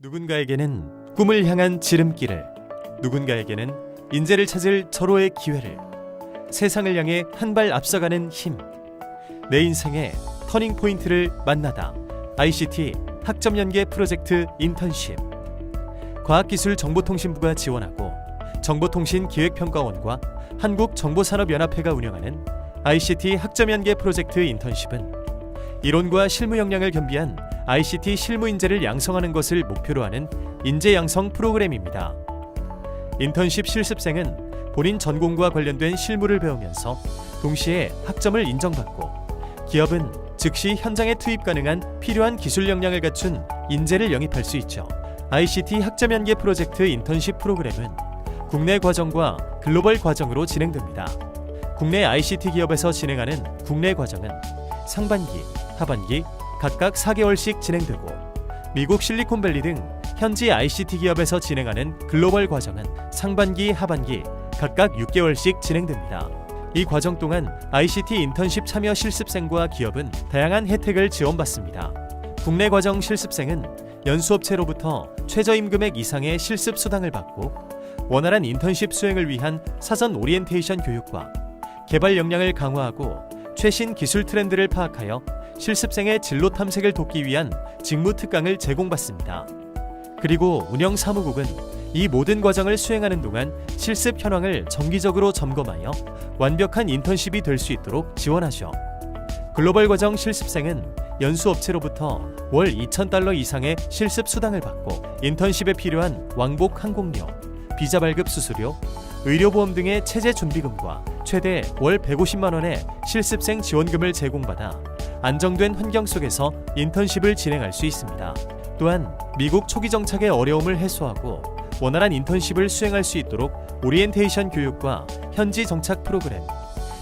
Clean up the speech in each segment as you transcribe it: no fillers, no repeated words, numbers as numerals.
누군가에게는 꿈을 향한 지름길을, 누군가에게는 인재를 찾을 절호의 기회를, 세상을 향해 한 발 앞서가는 힘, 내 인생의 터닝 포인트를 만나다. ICT 학점연계 프로젝트 인턴십, 과학기술정보통신부가 지원하고 정보통신기획평가원과 한국정보산업연합회가 운영하는 ICT 학점연계 프로젝트 인턴십은 이론과 실무 역량을 겸비한 ICT 실무 인재를 양성하는 것을 목표로 하는 인재 양성 프로그램입니다. 인턴십 실습생은 본인 전공과 관련된 실무를 배우면서 동시에 학점을 인정받고, 기업은 즉시 현장에 투입 가능한 필요한 기술 역량을 갖춘 인재를 영입할 수 있죠. ICT 학점연계 프로젝트 인턴십 프로그램은 국내 과정과 글로벌 과정으로 진행됩니다. 국내 ICT 기업에서 진행하는 국내 과정은 상반기, 하반기 각각 4개월씩 진행되고, 미국 실리콘밸리 등 현지 ICT 기업에서 진행하는 글로벌 과정은 상반기, 하반기 각각 6개월씩 진행됩니다. 이 과정 동안 ICT 인턴십 참여 실습생과 기업은 다양한 혜택을 지원받습니다. 국내 과정 실습생은 연수업체로부터 최저임금액 이상의 실습 수당을 받고, 원활한 인턴십 수행을 위한 사전 오리엔테이션 교육과 개발 역량을 강화하고 최신 기술 트렌드를 파악하여 실습생의 진로 탐색을 돕기 위한 직무 특강을 제공받습니다. 그리고 운영 사무국은 이 모든 과정을 수행하는 동안 실습 현황을 정기적으로 점검하여 완벽한 인턴십이 될 수 있도록 지원하죠. 글로벌 과정 실습생은 연수업체로부터 월 $2,000 이상의 실습 수당을 받고, 인턴십에 필요한 왕복 항공료, 비자 발급 수수료, 의료보험 등의 체제 준비금과 최대 월 150만 원의 실습생 지원금을 제공받아 안정된 환경 속에서 인턴십을 진행할 수 있습니다. 또한 미국 초기 정착의 어려움을 해소하고 원활한 인턴십을 수행할 수 있도록 오리엔테이션 교육과 현지 정착 프로그램,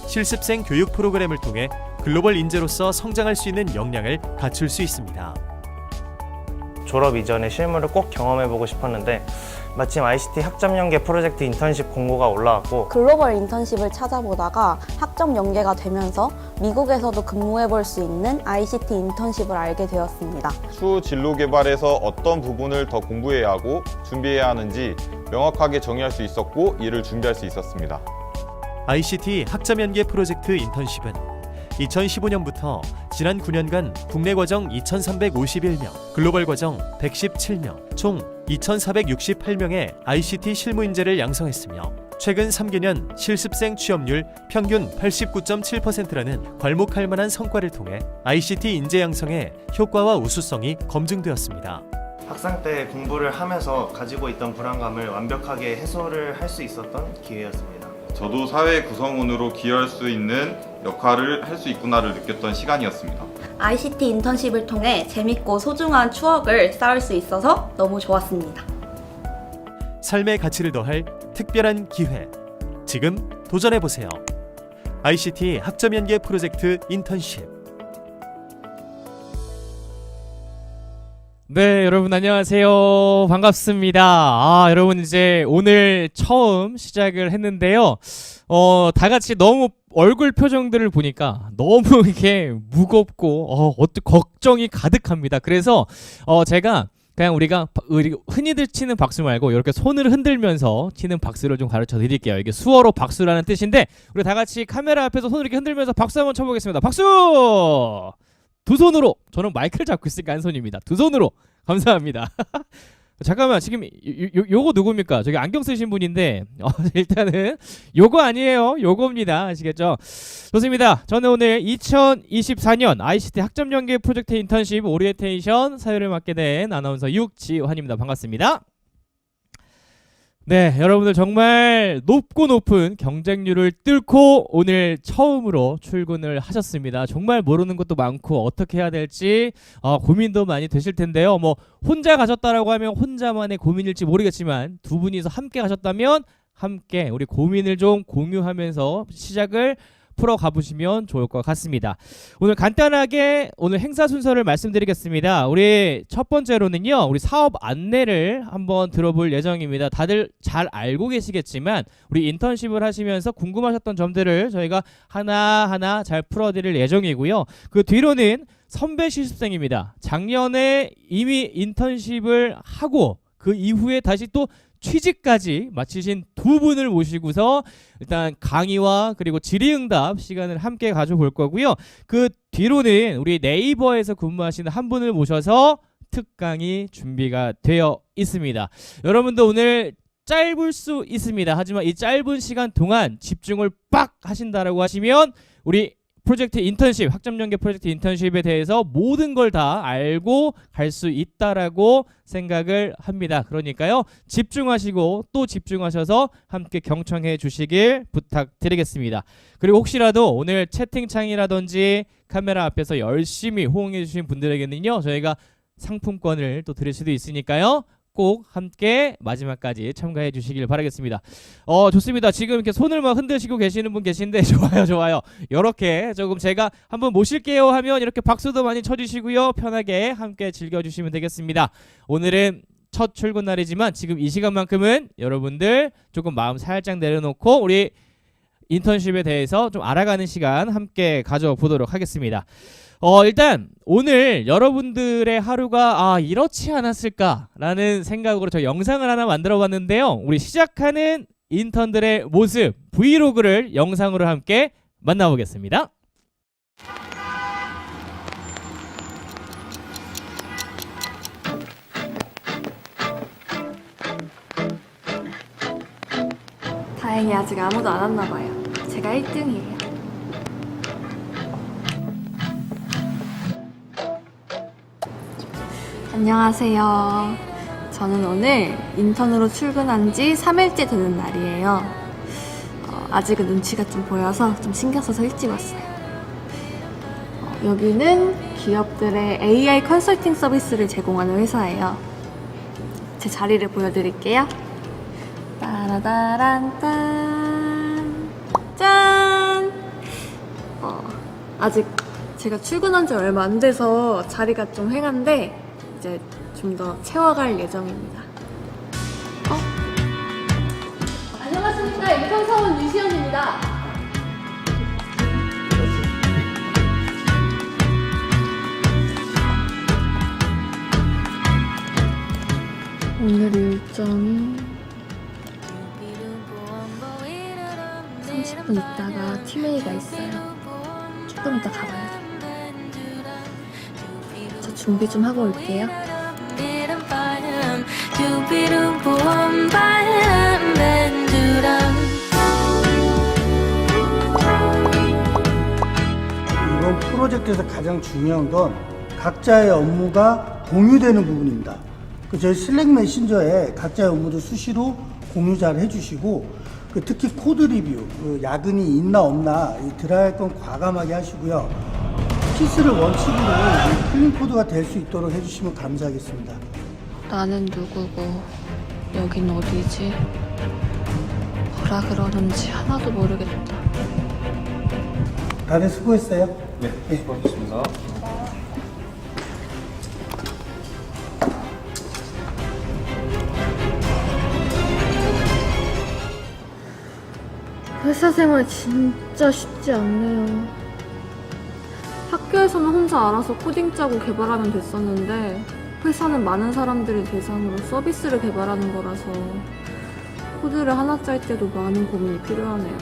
실습생 교육 프로그램을 통해 글로벌 인재로서 성장할 수 있는 역량을 갖출 수 있습니다. 졸업 이전에 실무를 꼭 경험해보고 싶었는데 마침 ICT 학점 연계 프로젝트 인턴십 공고가 올라왔고, 글로벌 인턴십을 찾아보다가 학점 연계가 되면서 미국에서도 근무해볼 수 있는 ICT 인턴십을 알게 되었습니다. 추후 진로 개발에서 어떤 부분을 더 공부해야 하고 준비해야 하는지 명확하게 정의할 수 있었고, 이를 준비할 수 있었습니다. ICT 학점연계 프로젝트 인턴십은 2015년부터 지난 9년간 국내 과정 2,351명, 글로벌 과정 117명, 총 2,468명의 ICT 실무 인재를 양성했으며, 최근 3개년 실습생 취업률 평균 89.7%라는 괄목할 만한 성과를 통해 ICT 인재 양성의 효과와 우수성이 검증되었습니다. 학생 때 공부를 하면서 가지고 있던 불안감을 완벽하게 해소를 할 수 있었던 기회였습니다. 저도 사회 구성원으로 기여할 수 있는 역할을 할 수 있구나를 느꼈던 시간이었습니다. ICT 인턴십을 통해 재밌고 소중한 추억을 쌓을 수 있어서 너무 좋았습니다. 삶의 가치를 더할 특별한 기회, 지금 도전해보세요. ICT 학점연계 프로젝트 인턴십. 네, 여러분 안녕하세요. 반갑습니다. 여러분 이제 오늘 처음 시작을 했는데요. 다 같이 너무 얼굴 표정들을 보니까 너무 이게 무겁고 걱정이 가득합니다. 그래서 제가 그냥 우리가 흔히들 치는 박수 말고 이렇게 손을 흔들면서 치는 박수를 좀 가르쳐 드릴게요. 이게 수어로 박수라는 뜻인데, 우리 다 같이 카메라 앞에서 손을 이렇게 흔들면서 박수 한번 쳐보겠습니다. 박수! 두 손으로, 저는 마이크를 잡고 있으니까 한 손입니다. 두 손으로 감사합니다. 잠깐만, 지금 요거 누굽니까? 저기 안경 쓰신 분인데 일단은 요거 아니에요. 요거입니다. 아시겠죠? 좋습니다. 저는 오늘 2024년 ICT 학점연계 프로젝트 인턴십 오리엔테이션 사회를 맡게 된 아나운서 육지환입니다. 반갑습니다. 네, 여러분들 정말 높은 경쟁률을 뚫고 오늘 처음으로 출근을 하셨습니다. 정말 모르는 것도 많고 어떻게 해야 될지 고민도 많이 되실 텐데요. 뭐 혼자 가셨다라고 하면 혼자만의 고민일지 모르겠지만, 두 분이서 함께 가셨다면 함께 우리 고민을 좀 공유하면서 시작을 풀어 가보시면 좋을 것 같습니다. 오늘 간단하게 오늘 행사 순서를 말씀드리겠습니다. 우리 첫 번째로는요, 우리 사업 안내를 한번 들어볼 예정입니다. 다들 잘 알고 계시겠지만 우리 인턴십을 하시면서 궁금하셨던 점들을 저희가 하나하나 잘 풀어드릴 예정이고요. 그 뒤로는 선배 실습생입니다. 작년에 이미 인턴십을 하고 그 이후에 다시 또 취직까지 마치신 두 분을 모시고서 일단 강의와 그리고 질의응답 시간을 함께 가져볼 거고요. 그 뒤로는 우리 네이버에서 근무하시는 한 분을 모셔서 특강이 준비가 되어 있습니다. 여러분도 오늘 짧을 수 있습니다. 하지만 이 짧은 시간 동안 집중을 빡 하신다라고 하시면 우리 프로젝트 인턴십, 학점연계 프로젝트 인턴십에 대해서 모든 걸 다 알고 갈 수 있다라고 생각을 합니다. 그러니까요, 집중하시고 또 집중하셔서 함께 경청해 주시길 부탁드리겠습니다. 그리고 혹시라도 오늘 채팅창이라든지 카메라 앞에서 열심히 호응해 주신 분들에게는요, 저희가 상품권을 또 드릴 수도 있으니까요, 꼭 함께 마지막까지 참가해 주시길 바라겠습니다. 좋습니다. 지금 이렇게 손을 막 흔드시고 계시는 분 계신데 좋아요. 이렇게 조금 제가 한번 모실게요 하면 이렇게 박수도 많이 쳐주시고요. 편하게 함께 즐겨주시면 되겠습니다. 오늘은 첫 출근 날이지만 지금 이 시간만큼은 여러분들 조금 마음 살짝 내려놓고 우리 인턴십에 대해서 좀 알아가는 시간 함께 가져보도록 하겠습니다. 일단 오늘 여러분들의 하루가 이렇지 않았을까라는 생각으로 저 영상을 하나 만들어 봤는데요. 우리 시작하는 인턴들의 모습 브이로그를 영상으로 함께 만나보겠습니다. 다행히 아직 아무도 안 왔나 봐요. 제가 1등이에요. 안녕하세요. 저는 오늘 인턴으로 출근한 지 3일째 되는 날이에요. 아직은 눈치가 좀 보여서 좀 신경 써서 일찍 왔어요. 여기는 기업들의 AI 컨설팅 서비스를 제공하는 회사예요. 제 자리를 보여드릴게요. 따라다란딴 짠! 아직 제가 출근한 지 얼마 안 돼서 자리가 좀 휑한데 이제 좀 더 채워갈 예정입니다. 안녕하십니까. 인턴사원 유시연입니다. 오늘 일정이 30분 있다가 팀회의가 있어요. 조금 이따 가봐야죠. 저 준비 좀 하고 올게요. 이번 프로젝트에서 가장 중요한 건 각자의 업무가 공유되는 부분입니다. 저희 슬랙 메신저에 각자의 업무도 수시로 공유 잘 해주시고 특히 코드 리뷰, 야근이 있나 없나 들어갈 건 과감하게 하시고요. 피스를 원칙으로 클린 코드가 될 수 있도록 해주시면 감사하겠습니다. 나는 누구고 여긴 어디지? 뭐라 그러는지 하나도 모르겠다. 다들 수고했어요. 네, 수고하셨습니다. 회사 생활 진짜 쉽지 않네요. 학교에서는 혼자 알아서 코딩 짜고 개발하면 됐었는데 회사는 많은 사람들을 대상으로 서비스를 개발하는 거라서 코드를 하나 짤 때도 많은 고민이 필요하네요.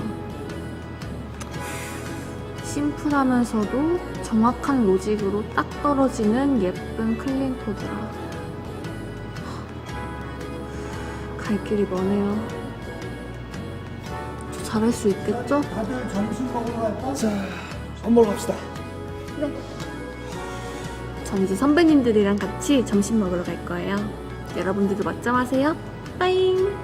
심플하면서도 정확한 로직으로 딱 떨어지는 예쁜 클린 코드라. 갈 길이 머네요. 저 잘할 수 있겠죠? 다들 점심 먹으러 갈까? 자, 밥 먹으러 갑시다. 네. 전 이제 선배님들이랑 같이 점심 먹으러 갈 거예요. 여러분들도 멋져하세요. 빠잉!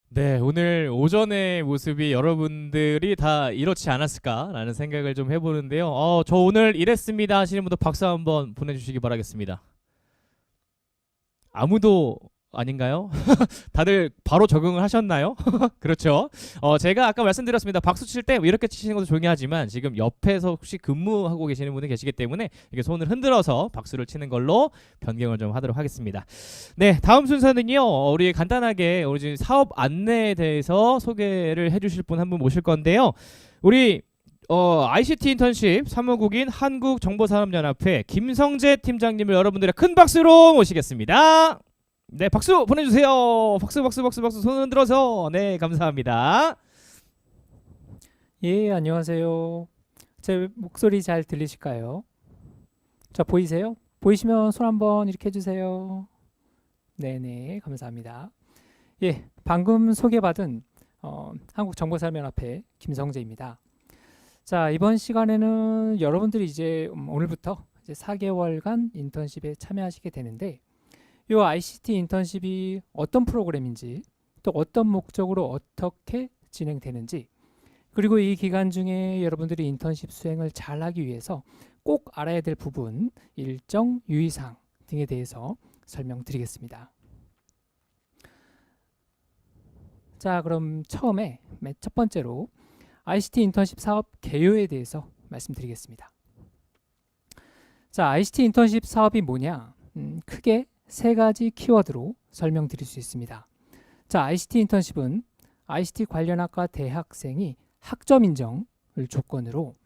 네, 오늘 오전의 모습이 여러분들이 다 이렇지 않았을까라는 생각을 좀 해보는데요. 저 오늘 이랬습니다 하시는 분도 박수 한번 보내주시기 바라겠습니다. 아무도 아닌가요? 다들 바로 적응을 하셨나요? 그렇죠. 제가 아까 말씀드렸습니다. 박수 칠 때 이렇게 치시는 것도 조용히 하지만 지금 옆에서 혹시 근무하고 계시는 분이 계시기 때문에 이게 손을 흔들어서 박수를 치는 걸로 변경을 좀 하도록 하겠습니다. 네, 다음 순서는요. 우리 간단하게 우리 지금 사업 안내에 대해서 소개를 해주실 분 한 분 모실 건데요. 우리 ICT 인턴십 사무국인 한국정보산업연합회 김성재 팀장님을 여러분들의 큰 박수로 모시겠습니다. 네, 박수 보내주세요. 박수 손 흔들어서. 네, 감사합니다. 예, 안녕하세요. 제 목소리 잘 들리실까요? 자, 보이세요? 보이시면 손 한번 이렇게 해주세요. 네네, 감사합니다. 예, 방금 소개받은 한국정보산업연합회 김성재입니다. 자, 이번 시간에는 여러분들이 이제 오늘부터 이제 4개월간 인턴십에 참여하시게 되는데, 이 ICT 인턴십이 어떤 프로그램인지, 또 어떤 목적으로 어떻게 진행되는지, 그리고 이 기간 중에 여러분들이 인턴십 수행을 잘하기 위해서 꼭 알아야 될 부분, 일정, 유의사항 등에 대해서 설명드리겠습니다. 자, 그럼 처음에 첫 번째로 ICT 인턴십 사업 개요에 대해서 말씀드리겠습니다. 자, ICT 인턴십 사업이 뭐냐? 크게 세 가지 키워드로 설명드릴 수 있습니다. 자, ICT 인턴십은 ICT 관련 학과 대학생이 학점 인정을 조건으로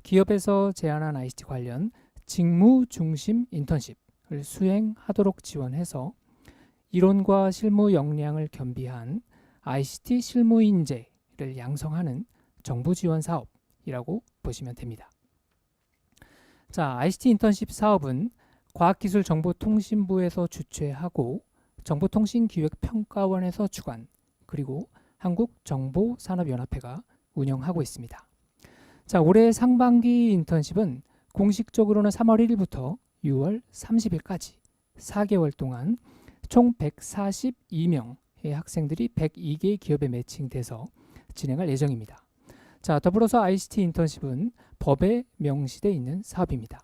기업에서 제안한 ICT 관련 직무 중심 인턴십을 수행하도록 지원해서 이론과 실무 역량을 겸비한 ICT 실무 인재를 양성하는 정부 지원 사업이라고 보시면 됩니다. 자, ICT 인턴십 사업은 과학기술정보통신부에서 주최하고 정보통신기획평가원에서 주관, 그리고 한국정보산업연합회가 운영하고 있습니다. 자, 올해 상반기 인턴십은 공식적으로는 3월 1일부터 6월 30일까지 4개월 동안 총 142명의 학생들이 102개의 기업에 매칭돼서 진행할 예정입니다. 자, 더불어서 ICT 인턴십은 법에 명시되어 있는 사업입니다.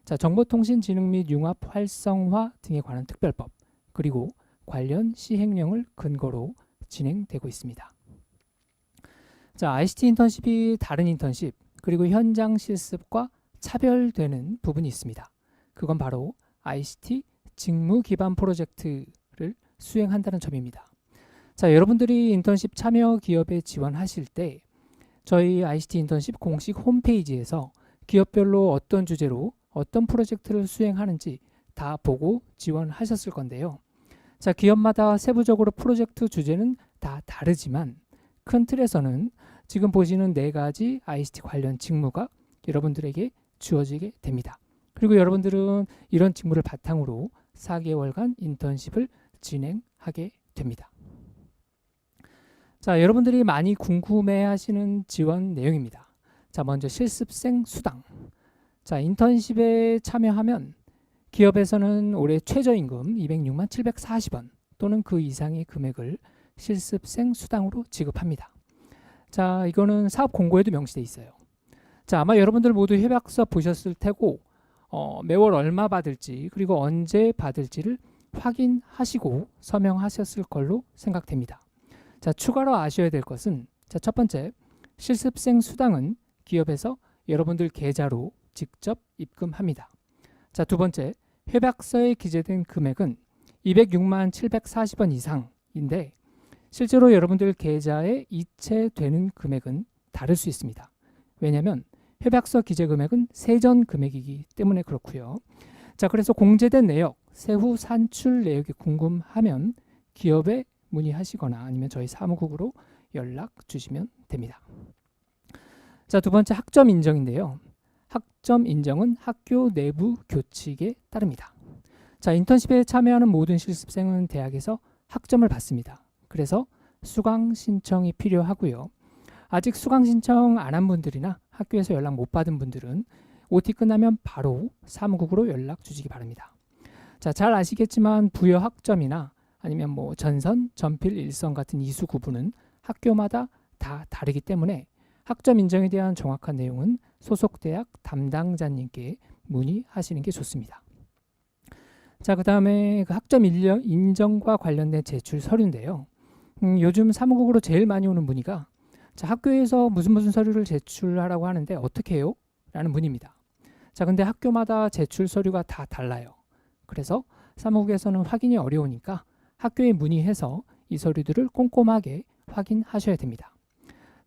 자, 정보통신진흥 및 융합 활성화 등에 관한 특별법, 그리고 관련 시행령을 근거로 진행되고 있습니다. 자, ICT 인턴십이 다른 인턴십, 그리고 현장 실습과 차별되는 부분이 있습니다. 그건 바로 ICT 직무 기반 프로젝트를 수행한다는 점입니다. 자, 여러분들이 인턴십 참여 기업에 지원하실 때 저희 ICT 인턴십 공식 홈페이지에서 기업별로 어떤 주제로 어떤 프로젝트를 수행하는지 다 보고 지원하셨을 건데요. 자, 기업마다 세부적으로 프로젝트 주제는 다 다르지만 큰 틀에서는 지금 보시는 4가지 ICT 관련 직무가 여러분들에게 주어지게 됩니다. 그리고 여러분들은 이런 직무를 바탕으로 4개월간 인턴십을 진행하게 됩니다. 자, 여러분들이 많이 궁금해하시는 지원 내용입니다. 자, 먼저 실습생 수당. 자, 인턴십에 참여하면 기업에서는 올해 최저임금 206만 740원 또는 그 이상의 금액을 실습생 수당으로 지급합니다. 자, 이거는 사업 공고에도 명시되어 있어요. 자, 아마 여러분들 모두 협약서 보셨을 테고 매월 얼마 받을지, 그리고 언제 받을지를 확인하시고 서명하셨을 걸로 생각됩니다. 자, 추가로 아셔야 될 것은, 자, 첫 번째, 실습생 수당은 기업에서 여러분들 계좌로 직접 입금합니다. 자, 두 번째, 협약서에 기재된 금액은 206만 740원 이상인데 실제로 여러분들 계좌에 이체되는 금액은 다를 수 있습니다. 왜냐하면 협약서 기재 금액은 세전 금액이기 때문에 그렇고요. 자, 그래서 공제된 내역, 세후 산출 내역이 궁금하면 기업에 문의하시거나 아니면 저희 사무국으로 연락 주시면 됩니다. 자, 두 번째, 학점 인정인데요. 학점 인정은 학교 내부 교칙에 따릅니다. 자, 인턴십에 참여하는 모든 실습생은 대학에서 학점을 받습니다. 그래서 수강 신청이 필요하고요. 아직 수강 신청 안 한 분들이나 학교에서 연락 못 받은 분들은 OT 끝나면 바로 사무국으로 연락 주시기 바랍니다. 자, 잘 아시겠지만 부여 학점이나 아니면 뭐 전선, 전필, 일선 같은 이수 구분은 학교마다 다 다르기 때문에 학점 인정에 대한 정확한 내용은 소속 대학 담당자님께 문의하시는 게 좋습니다. 자, 그 다음에 그 학점 인정과 관련된 제출 서류인데요. 요즘 사무국으로 제일 많이 오는 문의가 자, 학교에서 무슨 서류를 제출하라고 하는데 어떻게 해요? 라는 문의입니다. 자, 근데 학교마다 제출 서류가 다 달라요. 그래서 사무국에서는 확인이 어려우니까 학교에 문의해서 이 서류들을 꼼꼼하게 확인하셔야 됩니다.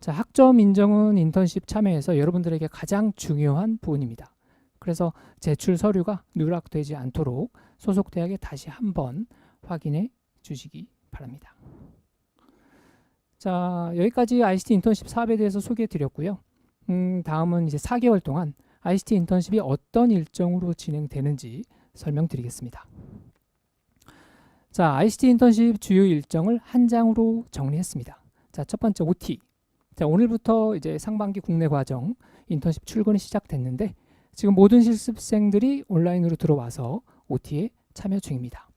자, 학점 인정은 인턴십 참여에서 여러분들에게 가장 중요한 부분입니다. 그래서 제출 서류가 누락되지 않도록 소속 대학에 다시 한번 확인해 주시기 바랍니다. 자, 여기까지 ICT 인턴십 사업에 대해서 소개해 드렸고요. 다음은 이제 4개월 동안 ICT 인턴십이 어떤 일정으로 진행되는지 설명드리겠습니다. 자, ICT 인턴십 주요 일정을 한 장으로 정리했습니다. 자, 첫 번째 OT. 자, 오늘부터 이제 상반기 국내 과정 인턴십 출근이 시작됐는데 지금 모든 실습생들이 온라인으로 들어와서 OT에 참여 중입니다.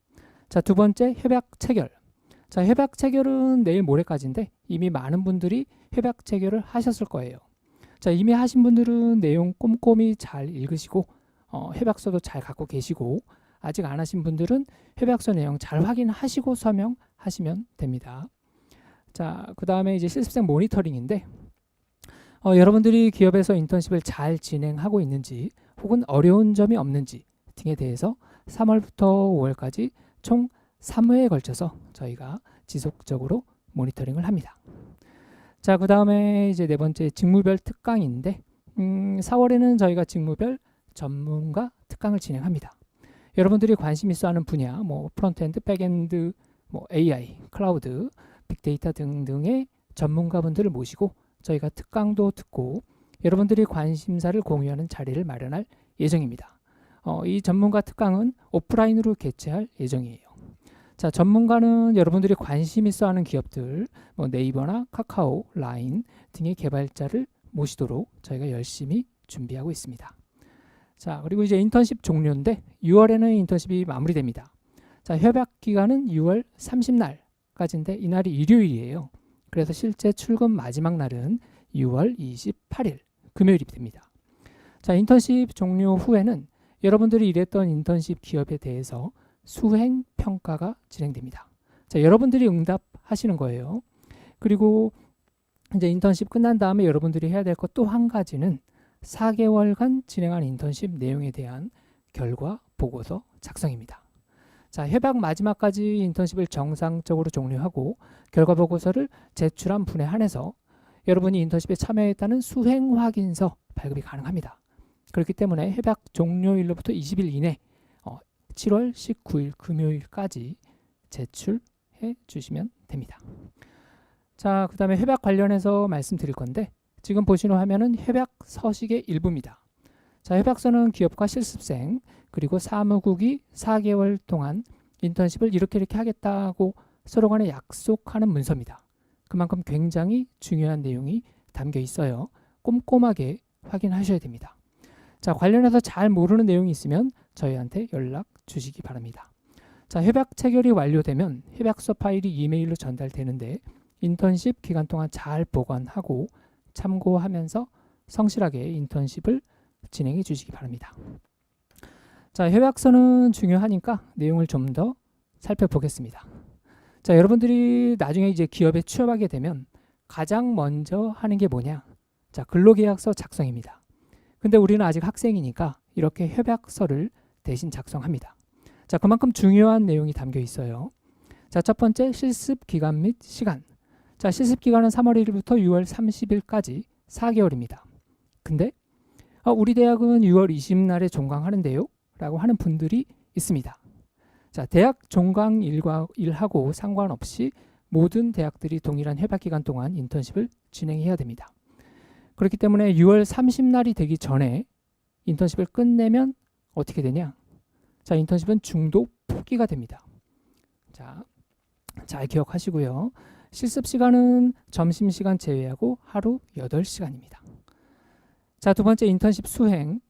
자, 두 번째 협약 체결. 자, 협약 체결은 내일 모레까지인데 이미 많은 분들이 협약 체결을 하셨을 거예요. 자, 이미 하신 분들은 내용 꼼꼼히 잘 읽으시고 협약서도 잘 갖고 계시고 아직 안 하신 분들은 협약서 내용 잘 확인하시고 서명하시면 됩니다. 자, 그 다음에 이제 실습생 모니터링인데 여러분들이 기업에서 인턴십을 잘 진행하고 있는지 혹은 어려운 점이 없는지 등에 대해서 3월부터 5월까지 총 3회에 걸쳐서 저희가 지속적으로 모니터링을 합니다. 자, 그 다음에 이제 네 번째 직무별 특강인데 4월에는 저희가 직무별 전문가 특강을 진행합니다. 여러분들이 관심 있어 하는 분야, 뭐 프론트엔드, 백엔드, 뭐 AI, 클라우드, 빅데이터 등등의 전문가분들을 모시고 저희가 특강도 듣고 여러분들이 관심사를 공유하는 자리를 마련할 예정입니다. 이 전문가 특강은 오프라인으로 개최할 예정이에요. 자, 전문가는 여러분들이 관심 있어 하는 기업들, 뭐 네이버나 카카오, 라인 등의 개발자를 모시도록 저희가 열심히 준비하고 있습니다. 자, 그리고 이제 인턴십 종료인데 6월에는 인턴십이 마무리됩니다. 자, 협약 기간은 6월 30날까지인데 이날이 일요일이에요. 그래서 실제 출근 마지막 날은 6월 28일 금요일이 됩니다. 자, 인턴십 종료 후에는 여러분들이 일했던 인턴십 기업에 대해서 수행 평가가 진행됩니다. 자, 여러분들이 응답하시는 거예요. 그리고 이제 인턴십 끝난 다음에 여러분들이 해야 될 것 또 한 가지는 4개월간 진행한 인턴십 내용에 대한 결과 보고서 작성입니다. 자, 협약 마지막까지 인턴십을 정상적으로 종료하고 결과 보고서를 제출한 분에 한해서 여러분이 인턴십에 참여했다는 수행 확인서 발급이 가능합니다. 그렇기 때문에 협약 종료일로부터 20일 이내 7월 19일 금요일까지 제출해 주시면 됩니다. 자, 그 다음에 협약 관련해서 말씀드릴 건데 지금 보시는 화면은 협약 서식의 일부입니다. 자, 협약서는 기업과 실습생 그리고 사무국이 4개월 동안 인턴십을 이렇게 하겠다고 서로 간에 약속하는 문서입니다. 그만큼 굉장히 중요한 내용이 담겨 있어요. 꼼꼼하게 확인하셔야 됩니다. 자, 관련해서 잘 모르는 내용이 있으면 저희한테 연락 주시기 바랍니다. 자, 협약 체결이 완료되면 협약서 파일이 이메일로 전달되는데 인턴십 기간 동안 잘 보관하고 참고하면서 성실하게 인턴십을 진행해 주시기 바랍니다. 자, 협약서는 중요하니까 내용을 좀 더 살펴보겠습니다. 자, 여러분들이 나중에 이제 기업에 취업하게 되면 가장 먼저 하는 게 뭐냐? 자, 근로계약서 작성입니다. 근데 우리는 아직 학생이니까 이렇게 협약서를 대신 작성합니다. 자, 그만큼 중요한 내용이 담겨 있어요. 자, 첫 번째 실습 기간 및 시간. 자, 실습 기간은 3월 1일부터 6월 30일까지 4개월입니다. 근데 우리 대학은 6월 20날에 종강하는데요? 라고 하는 분들이 있습니다. 자, 대학 종강 일하고 상관없이 모든 대학들이 동일한 협약 기간 동안 인턴십을 진행해야 됩니다. 그렇기 때문에 6월 30날이 되기 전에 인턴십을 끝내면 어떻게 되냐? 자, 인턴십은 중도 포기가 됩니다. 자, 잘 기억하시고요. 실습 시간은 점심시간 제외하고 하루 8시간입니다. 자, 두 번째 인턴십 수행.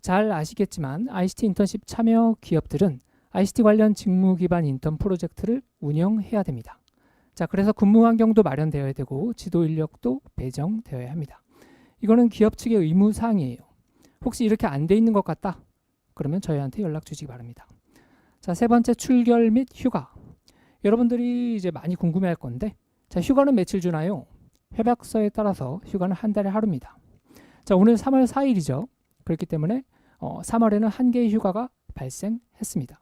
잘 아시겠지만 ICT 인턴십 참여 기업들은 ICT 관련 직무 기반 인턴 프로젝트를 운영해야 됩니다. 자, 그래서 근무 환경도 마련되어야 되고 지도 인력도 배정되어야 합니다. 이거는 기업 측의 의무 사항이에요. 혹시 이렇게 안 돼 있는 것 같다? 그러면 저희한테 연락 주시기 바랍니다. 자, 세 번째 출결 및 휴가. 여러분들이 이제 많이 궁금해할 건데, 자, 휴가는 며칠 주나요? 협약서에 따라서 휴가는 한 달에 하루입니다. 자, 오늘 3월 4일이죠. 그렇기 때문에 3월에는 한 개의 휴가가 발생했습니다.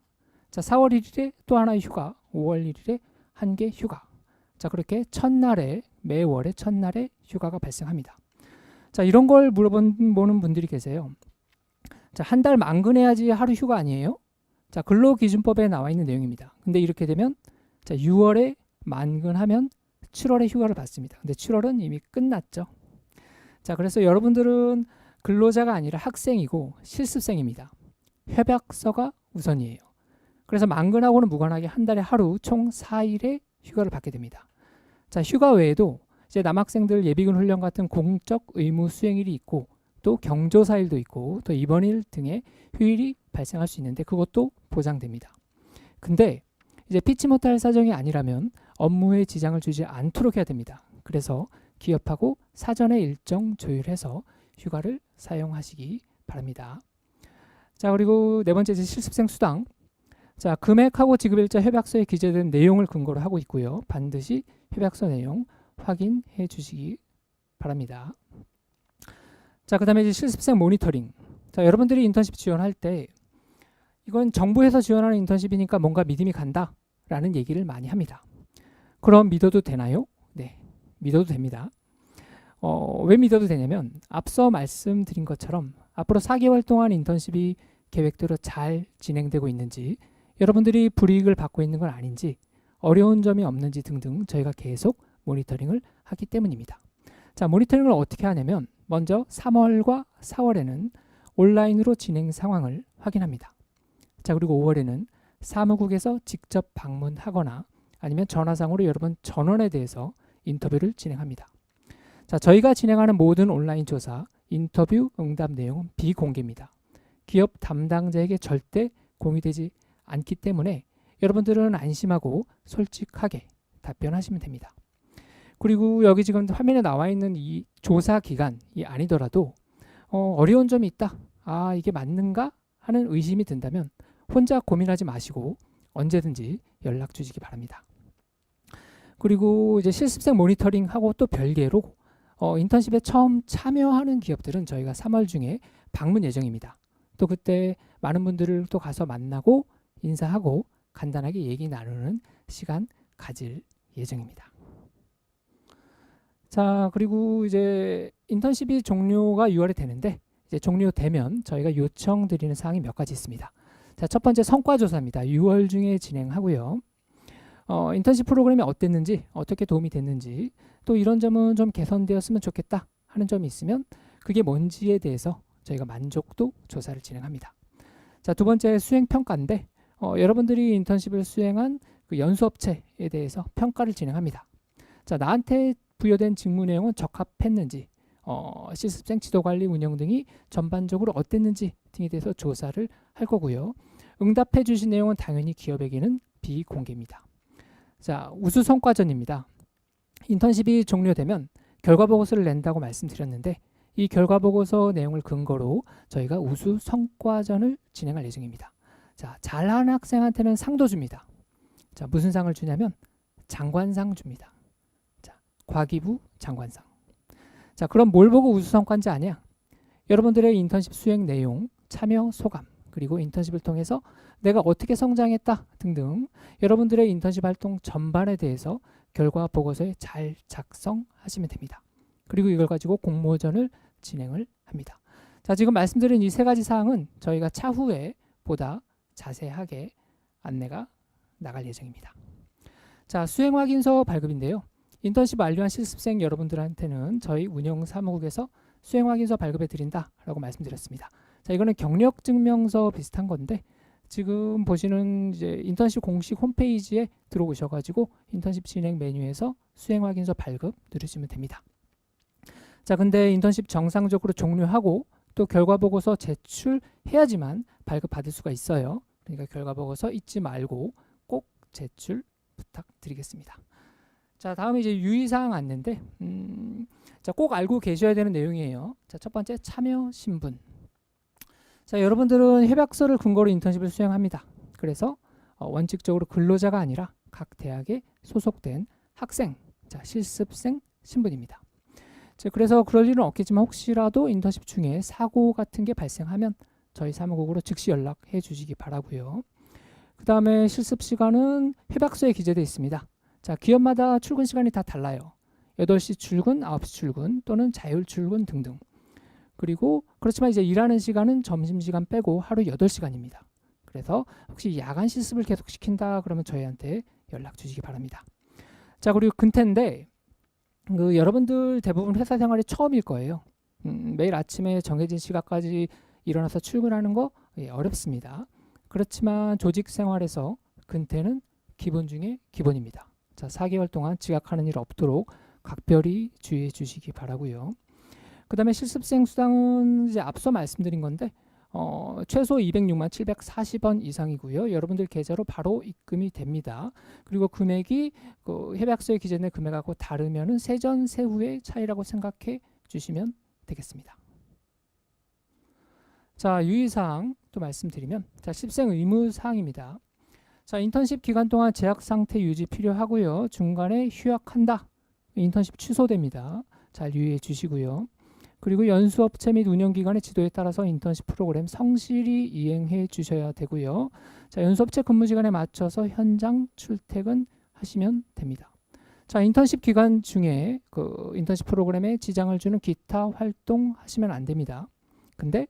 자, 4월 1일에 또 하나의 휴가, 5월 1일에 한 개 휴가. 자, 그렇게 첫날에 매월의 첫날에 휴가가 발생합니다. 자, 이런 걸 물어보는 분들이 계세요. 자, 한 달 만근해야지 하루 휴가 아니에요? 자, 근로기준법에 나와 있는 내용입니다. 근데 이렇게 되면 자, 6월에 만근하면 7월에 휴가를 받습니다. 근데 7월은 이미 끝났죠. 자, 그래서 여러분들은 근로자가 아니라 학생이고 실습생입니다. 협약서가 우선이에요. 그래서 만근하고는 무관하게 한 달에 하루 총 4일의 휴가를 받게 됩니다. 자, 휴가 외에도 이제 남학생들 예비군 훈련 같은 공적 의무 수행일이 있고 또 경조사일도 있고 또 입원일 등의 휴일이 발생할 수 있는데 그것도 보장됩니다. 근데 이제 피치 못할 사정이 아니라면 업무에 지장을 주지 않도록 해야 됩니다. 그래서 기업하고 사전에 일정 조율해서 휴가를 사용하시기 바랍니다. 자, 그리고 네 번째 실습생 수당. 자, 금액하고 지급일자 협약서에 기재된 내용을 근거로 하고 있고요. 반드시 협약서 내용 확인해 주시기 바랍니다. 자, 그 다음에 이제 실습생 모니터링. 자, 여러분들이 인턴십 지원할 때 이건 정부에서 지원하는 인턴십이니까 뭔가 믿음이 간다 라는 얘기를 많이 합니다. 그럼 믿어도 되나요? 네, 믿어도 됩니다. 왜 믿어도 되냐면 앞서 말씀드린 것처럼 앞으로 4개월 동안 인턴십이 계획대로 잘 진행되고 있는지, 여러분들이 불이익을 받고 있는 건 아닌지, 어려운 점이 없는지 등등 저희가 계속 모니터링을 하기 때문입니다. 자, 모니터링을 어떻게 하냐면 먼저 3월과 4월에는 온라인으로 진행 상황을 확인합니다. 자, 그리고 5월에는 사무국에서 직접 방문하거나 아니면 전화상으로 여러분 전원에 대해서 인터뷰를 진행합니다. 자, 저희가 진행하는 모든 온라인 조사, 인터뷰, 응답 내용은 비공개입니다. 기업 담당자에게 절대 공유되지 않기 때문에 여러분들은 안심하고 솔직하게 답변하시면 됩니다. 그리고 여기 지금 화면에 나와 있는 이 조사 기간이 아니더라도 어려운 점이 있다. 아, 이게 맞는가 하는 의심이 든다면 혼자 고민하지 마시고 언제든지 연락 주시기 바랍니다. 그리고 이제 실습생 모니터링하고 또 별개로 인턴십에 처음 참여하는 기업들은 저희가 3월 중에 방문 예정입니다. 또 그때 많은 분들을 또 가서 만나고 인사하고 간단하게 얘기 나누는 시간 가질 예정입니다. 자, 그리고 이제 인턴십이 종료가 6월에 되는데 이제 종료되면 저희가 요청드리는 사항이 몇 가지 있습니다. 자, 첫 번째 성과조사입니다. 6월 중에 진행하고요. 인턴십 프로그램이 어땠는지, 어떻게 도움이 됐는지, 또 이런 점은 좀 개선되었으면 좋겠다 하는 점이 있으면 그게 뭔지에 대해서 저희가 만족도 조사를 진행합니다. 자, 두 번째 수행평가인데 여러분들이 인턴십을 수행한 그 연수업체에 대해서 평가를 진행합니다. 자, 나한테 부여된 직무 내용은 적합했는지, 실습생 지도관리 운영 등이 전반적으로 어땠는지 등에 대해서 조사를 할 거고요. 응답해 주신 내용은 당연히 기업에게는 비공개입니다. 자, 우수성과전입니다. 인턴십이 종료되면 결과보고서를 낸다고 말씀드렸는데 이 결과보고서 내용을 근거로 저희가 우수성과전을 진행할 예정입니다. 자, 잘하는 학생한테는 상도 줍니다. 자, 무슨 상을 주냐면 장관상 줍니다. 자, 과기부 장관상. 자, 그럼 뭘 보고 우수성과인지 아냐? 여러분들의 인턴십 수행 내용, 참여 소감, 그리고 인턴십을 통해서 내가 어떻게 성장했다 등등 여러분들의 인턴십 활동 전반에 대해서 결과 보고서에 잘 작성하시면 됩니다. 그리고 이걸 가지고 공모전을 진행을 합니다. 자, 지금 말씀드린 이 세 가지 사항은 저희가 차후에 보다 자세하게 안내가 나갈 예정입니다. 자, 수행 확인서 발급인데요. 인턴십 완료한 실습생 여러분들한테는 저희 운영사무국에서 수행 확인서 발급해 드린다라고 말씀드렸습니다. 자, 이거는 경력 증명서 비슷한 건데 지금 보시는 이제 인턴십 공식 홈페이지에 들어오셔가지고 인턴십 진행 메뉴에서 수행 확인서 발급 누르시면 됩니다. 자, 근데 인턴십 정상적으로 종료하고 또 결과 보고서 제출해야지만 발급 받을 수가 있어요. 그러니까 결과 보고서 잊지 말고 꼭 제출 부탁드리겠습니다. 자, 다음에 이제 유의사항 안내인데 자, 꼭 알고 계셔야 되는 내용이에요. 자, 첫 번째 참여 신분. 자, 여러분들은 협약서를 근거로 인턴십을 수행합니다. 그래서 원칙적으로 근로자가 아니라 각 대학에 소속된 학생, 자, 실습생 신분입니다. 자, 그래서 그럴 일은 없겠지만 혹시라도 인턴십 중에 사고 같은 게 발생하면 저희 사무국으로 즉시 연락해 주시기 바라고요. 그 다음에 실습 시간은 협약서에 기재되어 있습니다. 자, 기업마다 출근 시간이 다 달라요. 8시 출근, 9시 출근 또는 자율 출근 등등. 그리고 그렇지만 이제 일하는 시간은 점심시간 빼고 하루 8시간입니다. 그래서 혹시 야간 실습을 계속 시킨다 그러면 저희한테 연락 주시기 바랍니다. 자, 그리고 근태인데 여러분들 대부분 회사 생활이 처음일 거예요. 매일 아침에 정해진 시간까지 일어나서 출근하는 거 어렵습니다. 그렇지만 조직 생활에서 근태는 기본 중에 기본입니다. 자, 4개월 동안 지각하는 일 없도록 각별히 주의해 주시기 바라고요. 그 다음에 실습생 수당은 이제 앞서 말씀드린 건데 최소 206만 740원 이상이고요. 여러분들 계좌로 바로 입금이 됩니다. 그리고 금액이 그 협약서에 기재된 금액하고 다르면은 세전 세후의 차이라고 생각해 주시면 되겠습니다. 자, 유의사항 또 말씀드리면, 자, 실습생 의무사항입니다. 자, 인턴십 기간 동안 재학 상태 유지 필요하고요. 중간에 휴학한다, 인턴십 취소됩니다. 잘 유의해 주시고요. 그리고 연수업체 및 운영기관의 지도에 따라서 인턴십 프로그램 성실히 이행해 주셔야 되고요. 자, 연수업체 근무시간에 맞춰서 현장 출퇴근하시면 됩니다. 자, 인턴십 기간 중에 그 인턴십 프로그램에 지장을 주는 기타 활동 하시면 안 됩니다. 근데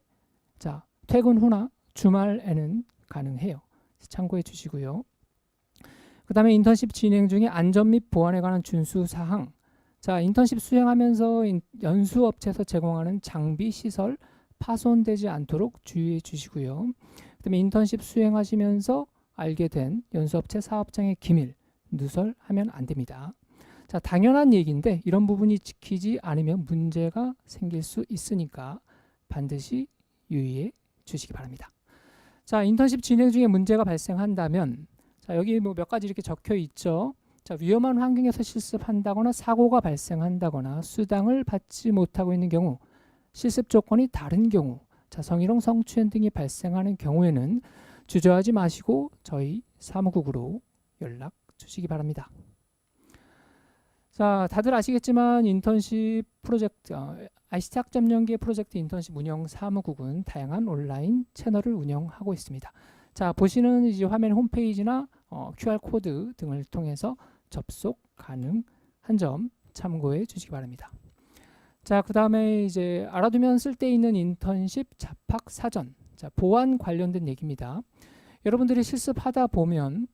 자, 퇴근 후나 주말에는 가능해요. 참고해 주시고요. 그 다음에 인턴십 진행 중에 안전 및 보안에 관한 준수 사항. 자, 인턴십 수행하면서 연수업체에서 제공하는 장비, 시설 파손되지 않도록 주의해 주시고요. 그 다음에 인턴십 수행하시면서 알게 된 연수업체 사업장의 기밀 누설하면 안 됩니다. 자, 당연한 얘기인데 이런 부분이 지키지 않으면 문제가 생길 수 있으니까 반드시 유의해 주시기 바랍니다. 자, 인턴십 진행 중에 문제가 발생한다면, 자, 여기 뭐 몇 가지 이렇게 적혀 있죠. 자, 위험한 환경에서 실습한다거나 사고가 발생한다거나 수당을 받지 못하고 있는 경우, 실습 조건이 다른 경우, 자, 성희롱, 성추행 등이 발생하는 경우에는 주저하지 마시고 저희 사무국으로 연락 주시기 바랍니다. 자, 다들 아시겠지만 인턴십 프로젝트, ICT 학점 연계 프로젝트 인턴십 운영 사무국은 다양한 온라인 채널을 운영하고 있습니다. 자, 보시는 이제 화면 홈페이지나 QR 코드 등을 통해서 접속 가능한 점 참고해 주시기 바랍니다. 자, 그 다음에 이제 알아두면 쓸데있는 인턴십 잡학 사전. 자, 보안 관련된 얘기입니다. 여러분들이 실습하다 보면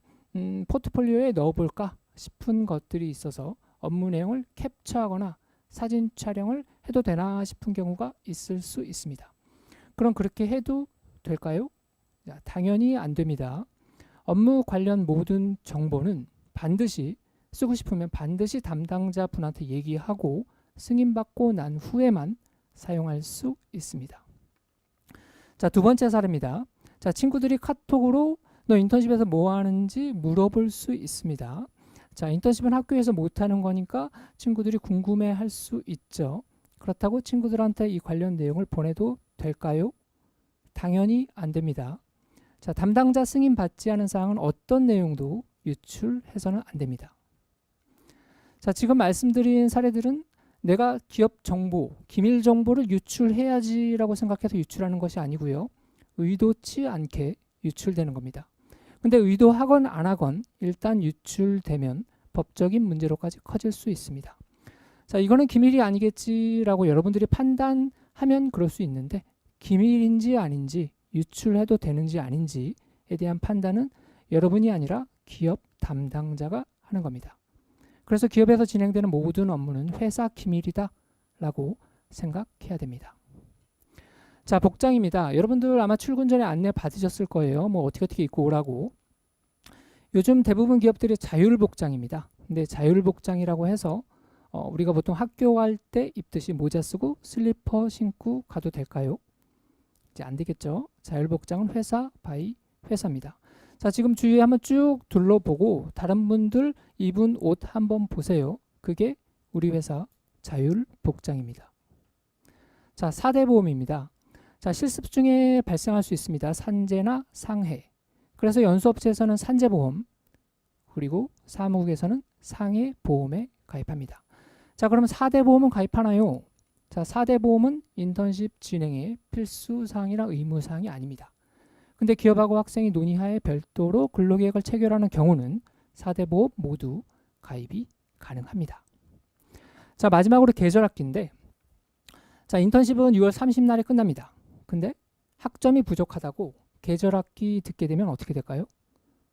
포트폴리오에 넣어볼까 싶은 것들이 있어서 업무 내용을 캡처하거나 사진 촬영을 해도 되나 싶은 경우가 있을 수 있습니다. 그럼 그렇게 해도 될까요? 자, 당연히 안 됩니다. 업무 관련 모든 정보는 반드시 쓰고 싶으면 반드시 담당자 분한테 얘기하고 승인받고 난 후에만 사용할 수 있습니다. 자, 두 번째 사례입니다. 자, 친구들이 카톡으로 너 인턴십에서 뭐 하는지 물어볼 수 있습니다. 자, 인턴십은 학교에서 못하는 거니까 친구들이 궁금해할 수 있죠. 그렇다고 친구들한테 이 관련 내용을 보내도 될까요? 당연히 안 됩니다. 자, 담당자 승인 받지 않은 사항은 어떤 내용도 유출해서는 안 됩니다. 자, 지금 말씀드린 사례들은 내가 기업 정보, 기밀 정보를 유출해야지라고 생각해서 유출하는 것이 아니고요. 의도치 않게 유출되는 겁니다. 근데 의도하건 안 하건 일단 유출되면 법적인 문제로까지 커질 수 있습니다. 자, 이거는 기밀이 아니겠지라고 여러분들이 판단하면 그럴 수 있는데 기밀인지 아닌지 유출해도 되는지 아닌지에 대한 판단은 여러분이 아니라 기업 담당자가 하는 겁니다. 그래서 기업에서 진행되는 모든 업무는 회사 기밀이다 라고 생각해야 됩니다. 자, 복장입니다. 여러분들 아마 출근 전에 안내 받으셨을 거예요. 뭐 어떻게 입고 오라고. 요즘 대부분 기업들이 자율복장입니다. 근데 자율복장이라고 해서 우리가 보통 학교 갈 때 입듯이 모자 쓰고 슬리퍼 신고 가도 될까요? 이제 안 되겠죠. 자율복장은 회사 바이 회사입니다. 자, 지금 주위에 한번 쭉 둘러보고 다른 분들 입은 옷 한번 보세요. 그게 우리 회사 자율복장입니다. 자, 4대 보험입니다. 자, 실습 중에 발생할 수 있습니다. 산재나 상해. 그래서 연수업체에서는 산재보험, 그리고 사무국에서는 상해보험에 가입합니다. 자, 그럼 4대 보험은 가입하나요? 자, 4대 보험은 인턴십 진행의 필수 사항이나 의무 사항이 아닙니다. 근데 기업하고 학생이 논의하에 별도로 근로계획을 체결하는 경우는 4대 보험 모두 가입이 가능합니다. 자, 마지막으로 계절학기인데, 자, 인턴십은 6월 30날에 끝납니다. 근데 학점이 부족하다고 계절학기 듣게 되면 어떻게 될까요?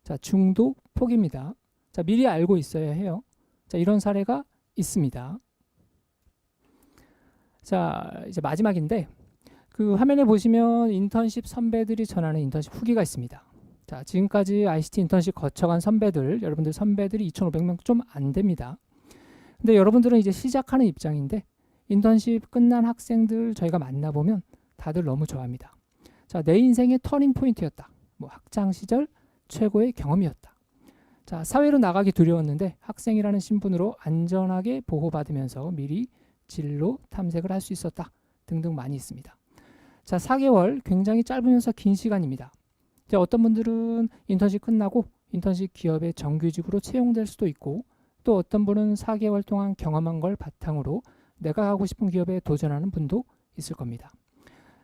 자, 중도 포기입니다. 자, 미리 알고 있어야 해요. 자, 이런 사례가 있습니다. 자, 이제 마지막인데, 그 화면에 보시면 인턴십 선배들이 전하는 인턴십 후기가 있습니다. 자, 지금까지 ICT 인턴십 거쳐간 선배들, 여러분들 선배들이 2,500명 좀 안 됩니다. 근데 여러분들은 이제 시작하는 입장인데, 인턴십 끝난 학생들 저희가 만나보면 다들 너무 좋아합니다. 자, 내 인생의 터닝 포인트였다. 뭐 학창 시절 최고의 경험이었다. 자, 사회로 나가기 두려웠는데 학생이라는 신분으로 안전하게 보호받으면서 미리 진로 탐색을 할 수 있었다. 등등 많이 있습니다. 자, 4개월 굉장히 짧으면서 긴 시간입니다. 자, 어떤 분들은 인턴십 끝나고 인턴십 기업에 정규직으로 채용될 수도 있고, 또 어떤 분은 4개월 동안 경험한 걸 바탕으로 내가 가고 싶은 기업에 도전하는 분도 있을 겁니다.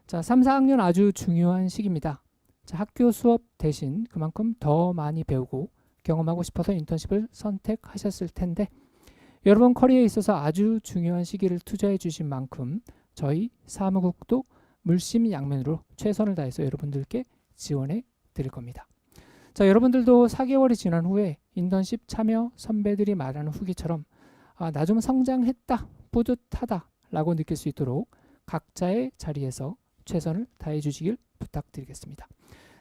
자, 3, 4학년 아주 중요한 시기입니다. 자, 학교 수업 대신 그만큼 더 많이 배우고 경험하고 싶어서 인턴십을 선택하셨을 텐데, 여러분 커리어에 있어서 아주 중요한 시기를 투자해 주신 만큼 저희 사무국도 물심양면으로 최선을 다해서 여러분들께 지원해 드릴 겁니다. 자, 여러분들도 4개월이 지난 후에 인턴십 참여 선배들이 말하는 후기처럼 나 좀 성장했다, 뿌듯하다 라고 느낄 수 있도록 각자의 자리에서 최선을 다해 주시길 부탁드리겠습니다.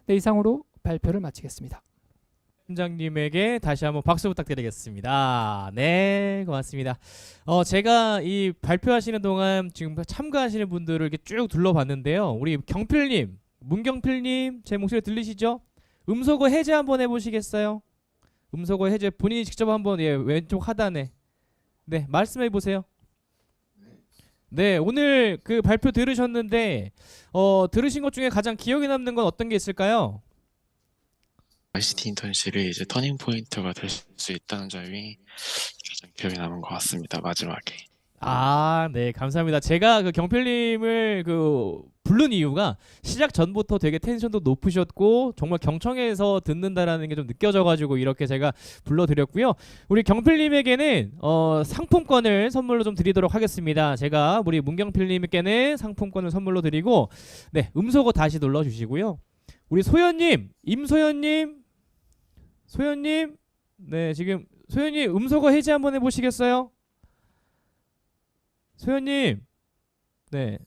네, 이상으로 발표를 마치겠습니다. 팀장님에게 다시 한번 박수 부탁드리겠습니다. 네, 고맙습니다. 제가 이 발표하시는 동안 지금 참가하시는 분들을 이렇게 쭉 둘러봤는데요. 우리 경필님, 문경필님, 제 목소리 들리시죠? 음소거 해제 한번 해보시겠어요? 음소거 해제 본인이 직접 한번 왼쪽 하단에 말씀해 보세요. 네, 오늘 그 발표 들으셨는데 들으신 것 중에 가장 기억에 남는 건 어떤 게 있을까요? ICT 인턴십이 이제 터닝 포인트가 될 수 있다는 점이 가장 기억에 남은 것 같습니다. 마지막에. 네, 감사합니다. 제가 그 경필님을 부른 이유가 시작 전부터 되게 텐션도 높으셨고 정말 경청해서 듣는다라는 게 좀 느껴져가지고 이렇게 제가 불러드렸고요. 우리 경필님에게는 상품권을 선물로 좀 드리도록 하겠습니다. 제가 우리 문경필님께는 상품권을 선물로 드리고, 네, 음소거 다시 눌러주시고요. 우리 소연님, 임소연님, 네, 지금 소연님 음소거 해제 한번 해보시겠어요? 소연님, 네,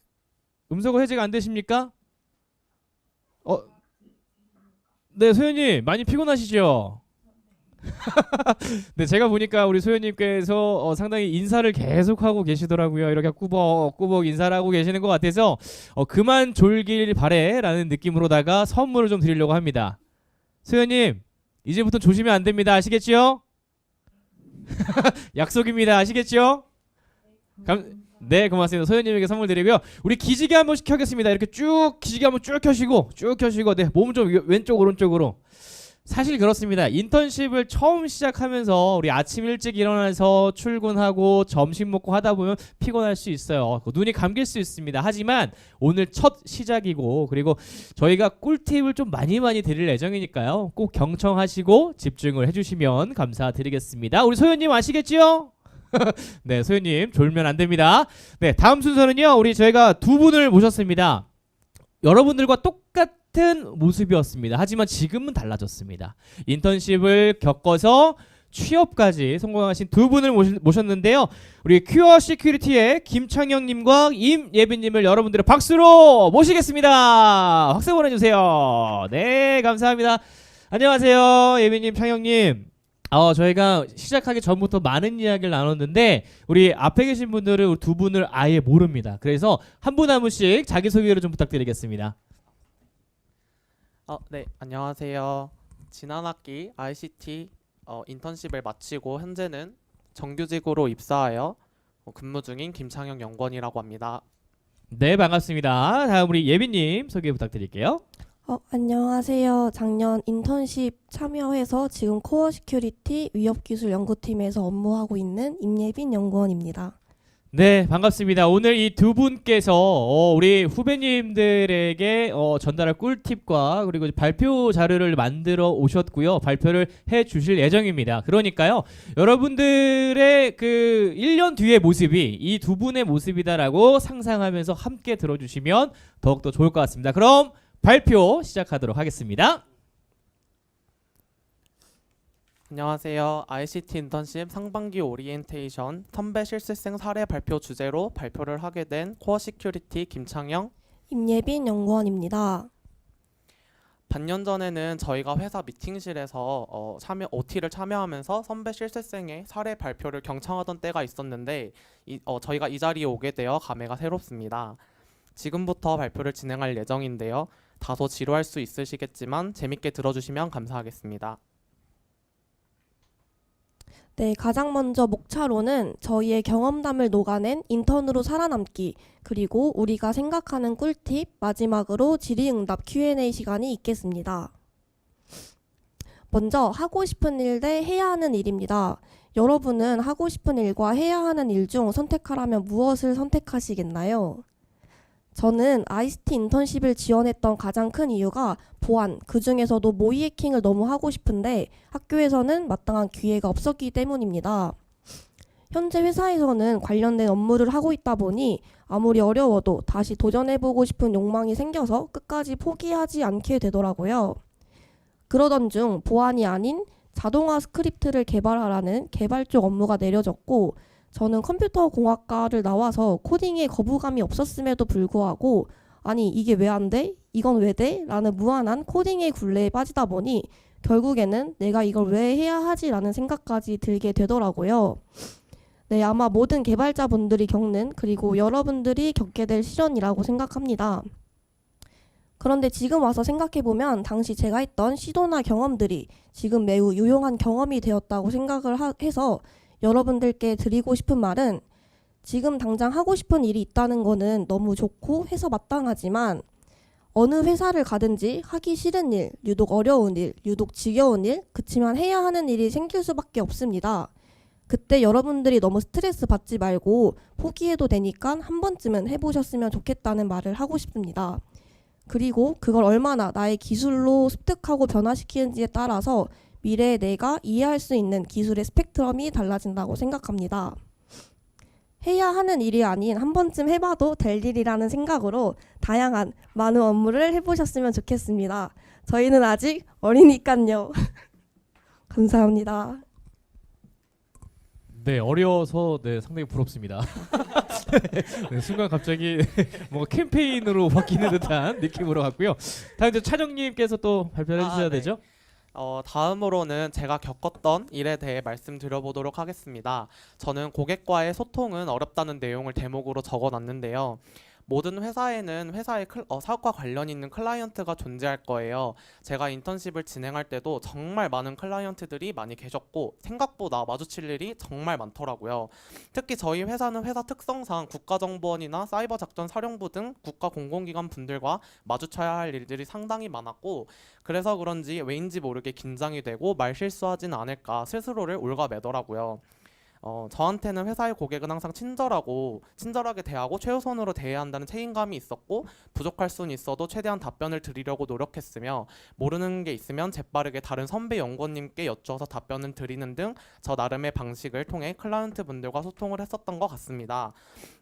음소거 해제가 안 되십니까? 네, 소연님 많이 피곤하시죠? 네, 제가 보니까 우리 소연님께서 상당히 인사를 계속하고 계시더라고요. 이렇게 꾸벅꾸벅 인사를 하고 계시는 것 같아서 그만 졸길 바래 라는 느낌으로다가 선물을 좀 드리려고 합니다. 소연님, 이제부터 조심히 안 됩니다. 아시겠죠? 약속입니다. 아시겠죠? 네, 고맙습니다. 소연님에게 선물 드리고요. 우리 기지개 한번 켜겠습니다. 이렇게 기지개 한번 쭉 켜시고, 네, 몸 좀 왼쪽 오른쪽으로. 사실 그렇습니다. 인턴십을 처음 시작하면서 우리 아침 일찍 일어나서 출근하고 점심 먹고 하다 보면 피곤할 수 있어요. 눈이 감길 수 있습니다. 하지만 오늘 첫 시작이고, 그리고 저희가 꿀팁을 좀 많이 드릴 예정이니까요. 꼭 경청하시고 집중을 해주시면 감사드리겠습니다. 우리 소연님 아시겠죠? 네, 소연님 졸면 안 됩니다. 네, 다음 순서는요. 우리 저희가 두 분을 모셨습니다. 여러분들과 똑같은 모습이었습니다. 하지만 지금은 달라졌습니다. 인턴십을 겪어서 취업까지 성공하신 두 분을 모셨는데요. 우리 큐어 시큐리티의 김창영님과 임예빈님을 여러분들의 박수로 모시겠습니다. 박수 보내주세요. 네, 감사합니다. 안녕하세요, 예빈님, 창영님. 저희가 시작하기 전부터 많은 이야기를 나눴는데 우리 앞에 계신 분들은 우리 두 분을 아예 모릅니다. 그래서 한 분 한 분씩 자기소개를 좀 부탁드리겠습니다. 네, 안녕하세요. 지난 학기 ICT 인턴십을 마치고 현재는 정규직으로 입사하여 근무 중인 김창영 연구원이라고 합니다. 네, 반갑습니다. 다음 우리 예빈님 소개 부탁드릴게요. 안녕하세요. 작년 인턴십 참여해서 지금 코어 시큐리티 위협기술 연구팀에서 업무하고 있는 임예빈 연구원입니다. 네, 반갑습니다. 오늘 이 두 분께서 우리 후배님들에게 전달할 꿀팁과 그리고 발표 자료를 만들어 오셨고요. 발표를 해 주실 예정입니다. 그러니까요. 여러분들의 그 1년 뒤의 모습이 이 두 분의 모습이다라고 상상하면서 함께 들어주시면 더욱더 좋을 것 같습니다. 그럼 발표 시작하도록 하겠습니다. 안녕하세요. ICT 인턴십 상반기 오리엔테이션 선배 실습생 사례 발표 주제로 발표를 하게 된 코어 시큐리티 김창영, 임예빈 연구원입니다. 반년 전에는 저희가 회사 미팅실에서 OT를 참여하면서 선배 실습생의 사례 발표를 경청하던 때가 있었는데 저희가 이 자리에 오게 되어 감회가 새롭습니다. 지금부터 발표를 진행할 예정인데요. 다소 지루할 수 있으시겠지만 재밌게 들어주시면 감사하겠습니다. 네, 가장 먼저 목차로는 저희의 경험담을 녹아낸 인턴으로 살아남기, 그리고 우리가 생각하는 꿀팁, 마지막으로 질의응답 Q&A 시간이 있겠습니다. 먼저 하고 싶은 일 대 해야 하는 일입니다. 여러분은 하고 싶은 일과 해야 하는 일 중 선택하라면 무엇을 선택하시겠나요? 저는 ICT 인턴십을 지원했던 가장 큰 이유가 보안, 그 중에서도 모의 해킹을 너무 하고 싶은데 학교에서는 마땅한 기회가 없었기 때문입니다. 현재 회사에서는 관련된 업무를 하고 있다 보니 아무리 어려워도 다시 도전해보고 싶은 욕망이 생겨서 끝까지 포기하지 않게 되더라고요. 그러던 중 보안이 아닌 자동화 스크립트를 개발하라는 개발 쪽 업무가 내려졌고, 저는 컴퓨터 공학과를 나와서 코딩에 거부감이 없었음에도 불구하고 아니 이게 왜 안 돼? 이건 왜 돼? 라는 무한한 코딩의 굴레에 빠지다 보니 결국에는 내가 이걸 왜 해야 하지? 라는 생각까지 들게 되더라고요. 네, 아마 모든 개발자분들이 겪는, 그리고 여러분들이 겪게 될 시련이라고 생각합니다. 그런데 지금 와서 생각해보면 당시 제가 했던 시도나 경험들이 지금 매우 유용한 경험이 되었다고 생각을 해서 여러분들께 드리고 싶은 말은, 지금 당장 하고 싶은 일이 있다는 거는 너무 좋고 해서 마땅하지만 어느 회사를 가든지 하기 싫은 일, 유독 어려운 일, 유독 지겨운 일, 그치만 해야 하는 일이 생길 수밖에 없습니다. 그때 여러분들이 너무 스트레스 받지 말고 포기해도 되니까 한 번쯤은 해보셨으면 좋겠다는 말을 하고 싶습니다. 그리고 그걸 얼마나 나의 기술로 습득하고 변화시키는지에 따라서 미래에 내가 이해할 수 있는 기술의 스펙트럼이 달라진다고 생각합니다. 해야 하는 일이 아닌 한 번쯤 해봐도 될 일이라는 생각으로 다양한 많은 업무를 해보셨으면 좋겠습니다. 저희는 아직 어리니깐요. 감사합니다. 네, 어려서 상당히 부럽습니다. 네, 순간 갑자기 뭔가 캠페인으로 바뀌는 듯한 느낌으로 갔고요. 다음 이제 차정님께서 또 발표를 해주셔야 되죠? 다음으로는 제가 겪었던 일에 대해 말씀드려보도록 하겠습니다. 저는 고객과의 소통은 어렵다는 내용을 대목으로 적어놨는데요. 모든 회사에는 회사의 사업과 관련 있는 클라이언트가 존재할 거예요. 제가 인턴십을 진행할 때도 정말 많은 클라이언트들이 많이 계셨고 생각보다 마주칠 일이 정말 많더라고요. 특히 저희 회사는 회사 특성상 국가정보원이나 사이버작전사령부 등 국가공공기관 분들과 마주쳐야 할 일들이 상당히 많았고, 그래서 그런지 왜인지 모르게 긴장이 되고 말실수하진 않을까 스스로를 옭아매더라고요. 저한테는 회사의 고객은 항상 친절하게 대하고 최우선으로 대해야 한다는 책임감이 있었고, 부족할 수는 있어도 최대한 답변을 드리려고 노력했으며, 모르는 게 있으면 재빠르게 다른 선배 연구원님께 여쭈어서 답변을 드리는 등 저 나름의 방식을 통해 클라이언트 분들과 소통을 했었던 것 같습니다.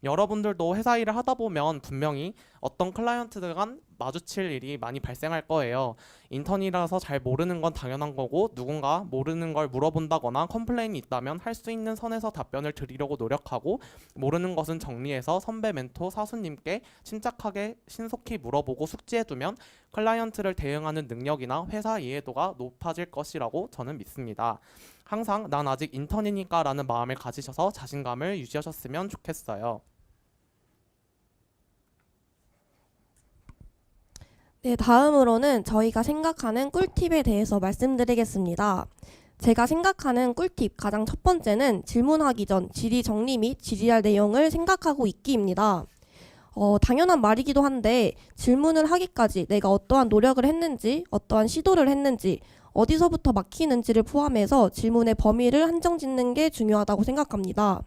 여러분들도 회사 일을 하다 보면 분명히 어떤 클라이언트들 간 마주칠 일이 많이 발생할 거예요. 인턴이라서 잘 모르는 건 당연한 거고, 누군가 모르는 걸 물어본다거나 컴플레인이 있다면 할 수 있는 선에서 답변을 드리려고 노력하고, 모르는 것은 정리해서 선배, 멘토, 사수님께 침착하게 신속히 물어보고 숙지해두면 클라이언트를 대응하는 능력이나 회사 이해도가 높아질 것이라고 저는 믿습니다. 항상 난 아직 인턴이니까 라는 마음을 가지셔서 자신감을 유지하셨으면 좋겠어요. 네, 다음으로는 저희가 생각하는 꿀팁에 대해서 말씀드리겠습니다. 제가 생각하는 꿀팁 가장 첫 번째는 질문하기 전 질의 정리 및 질의할 내용을 생각하고 있기입니다. 당연한 말이기도 한데 질문을 하기까지 내가 어떠한 노력을 했는지, 어떠한 시도를 했는지, 어디서부터 막히는지를 포함해서 질문의 범위를 한정짓는 게 중요하다고 생각합니다.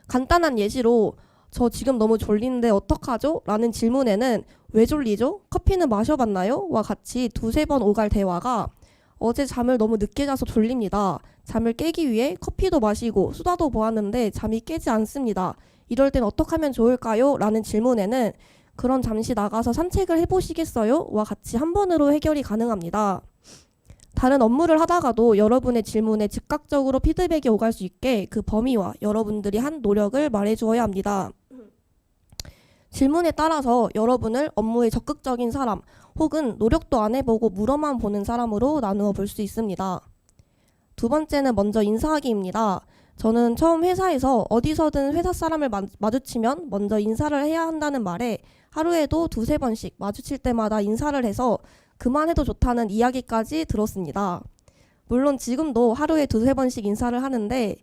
간단한 예시로 저 지금 너무 졸린데 어떡하죠? 라는 질문에는 왜 졸리죠? 커피는 마셔봤나요? 와 같이 두세 번 오갈 대화가 어제 잠을 너무 늦게 자서 졸립니다. 잠을 깨기 위해 커피도 마시고 수다도 보았는데 잠이 깨지 않습니다. 이럴 땐 어떻게 하면 좋을까요? 라는 질문에는 그럼 잠시 나가서 산책을 해보시겠어요? 와 같이 한 번으로 해결이 가능합니다. 다른 업무를 하다가도 여러분의 질문에 즉각적으로 피드백이 오갈 수 있게 그 범위와 여러분들이 한 노력을 말해주어야 합니다. 질문에 따라서 여러분을 업무에 적극적인 사람 혹은 노력도 안 해보고 물어만 보는 사람으로 나누어 볼 수 있습니다. 두 번째는 먼저 인사하기입니다. 저는 처음 회사에서 어디서든 회사 사람을 마주치면 먼저 인사를 해야 한다는 말에 하루에도 두세 번씩 마주칠 때마다 인사를 해서 그만해도 좋다는 이야기까지 들었습니다. 물론 지금도 하루에 두세 번씩 인사를 하는데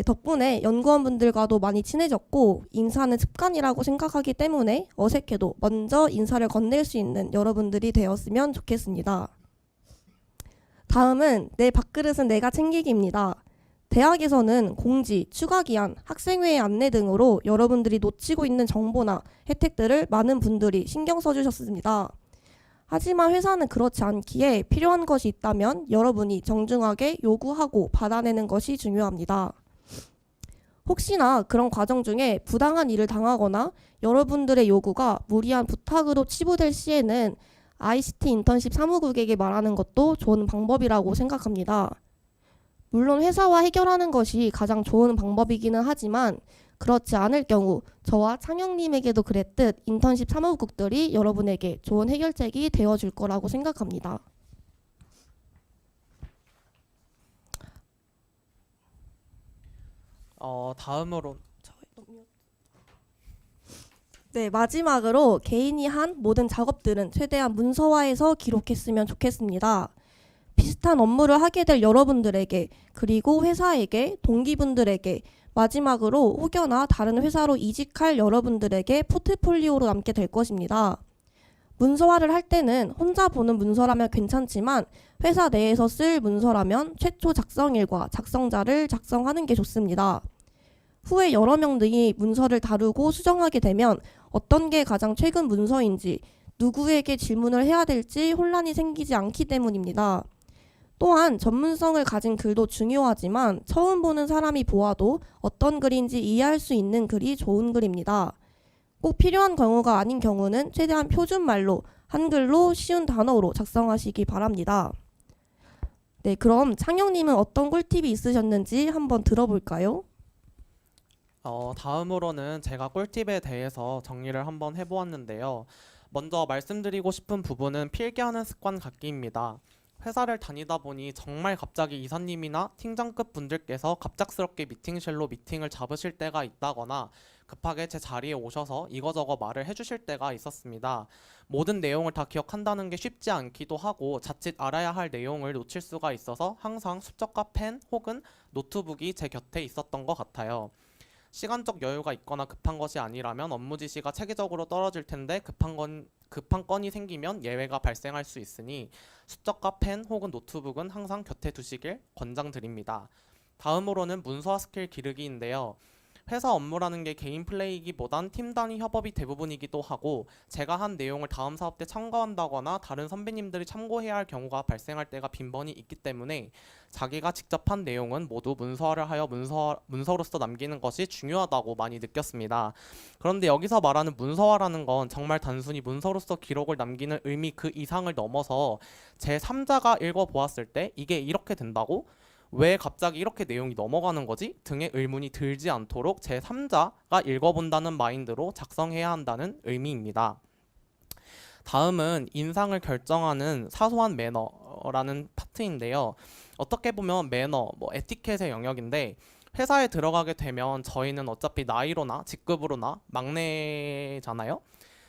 덕분에 연구원분들과도 많이 친해졌고 인사는 습관이라고 생각하기 때문에 어색해도 먼저 인사를 건넬 수 있는 여러분들이 되었으면 좋겠습니다. 다음은 내 밥그릇은 내가 챙기기입니다. 대학에서는 공지, 추가기한, 학생회의 안내 등으로 여러분들이 놓치고 있는 정보나 혜택들을 많은 분들이 신경 써주셨습니다. 하지만 회사는 그렇지 않기에 필요한 것이 있다면 여러분이 정중하게 요구하고 받아내는 것이 중요합니다. 혹시나 그런 과정 중에 부당한 일을 당하거나 여러분들의 요구가 무리한 부탁으로 치부될 시에는 ICT 인턴십 사무국에게 말하는 것도 좋은 방법이라고 생각합니다. 물론 회사와 해결하는 것이 가장 좋은 방법이기는 하지만 그렇지 않을 경우 저와 창영님에게도 그랬듯 인턴십 사무국들이 여러분에게 좋은 해결책이 되어줄 거라고 생각합니다. 다음으로 마지막으로 개인이 한 모든 작업들은 최대한 문서화해서 기록했으면 좋겠습니다. 비슷한 업무를 하게 될 여러분들에게 그리고 회사에게 동기분들에게 마지막으로 혹여나 다른 회사로 이직할 여러분들에게 포트폴리오로 남게 될 것입니다. 문서화를 할 때는 혼자 보는 문서라면 괜찮지만 회사 내에서 쓸 문서라면 최초 작성일과 작성자를 작성하는 게 좋습니다. 후에 여러 명들이 문서를 다루고 수정하게 되면 어떤 게 가장 최근 문서인지 누구에게 질문을 해야 될지 혼란이 생기지 않기 때문입니다. 또한 전문성을 가진 글도 중요하지만 처음 보는 사람이 보아도 어떤 글인지 이해할 수 있는 글이 좋은 글입니다. 꼭 필요한 경우가 아닌 경우는 최대한 표준말로 한글로 쉬운 단어로 작성하시기 바랍니다. 그럼 창영님은 어떤 꿀팁이 있으셨는지 한번 들어볼까요? 다음으로는 제가 꿀팁에 대해서 정리를 한번 해보았는데요. 먼저 말씀드리고 싶은 부분은 필기하는 습관 갖기입니다. 회사를 다니다 보니 정말 갑자기 이사님이나 팀장급 분들께서 갑작스럽게 미팅실로 미팅을 잡으실 때가 있다거나 급하게 제 자리에 오셔서 이거저거 말을 해주실 때가 있었습니다. 모든 내용을 다 기억한다는 게 쉽지 않기도 하고 자칫 알아야 할 내용을 놓칠 수가 있어서 항상 수첩과 펜 혹은 노트북이 제 곁에 있었던 것 같아요. 시간적 여유가 있거나 급한 것이 아니라면 업무 지시가 체계적으로 떨어질 텐데 급한 건이 생기면 예외가 발생할 수 있으니 수첩과 펜 혹은 노트북은 항상 곁에 두시길 권장드립니다. 다음으로는 문서화 스킬 기르기인데요. 회사 업무라는 게 개인 플레이기보단 팀 단위 협업이 대부분이기도 하고 제가 한 내용을 다음 사업 때 참고한다거나 다른 선배님들이 참고해야 할 경우가 발생할 때가 빈번히 있기 때문에 자기가 직접 한 내용은 모두 문서화를 하여 문서로서 남기는 것이 중요하다고 많이 느꼈습니다. 그런데 여기서 말하는 문서화라는 건 정말 단순히 문서로서 기록을 남기는 의미 그 이상을 넘어서 제3자가 읽어보았을 때 이게 이렇게 된다고? 왜 갑자기 이렇게 내용이 넘어가는 거지? 등의 의문이 들지 않도록 제3자가 읽어본다는 마인드로 작성해야 한다는 의미입니다. 다음은 인상을 결정하는 사소한 매너라는 파트인데요. 어떻게 보면 매너, 에티켓의 영역인데 회사에 들어가게 되면 저희는 어차피 나이로나 직급으로나 막내잖아요.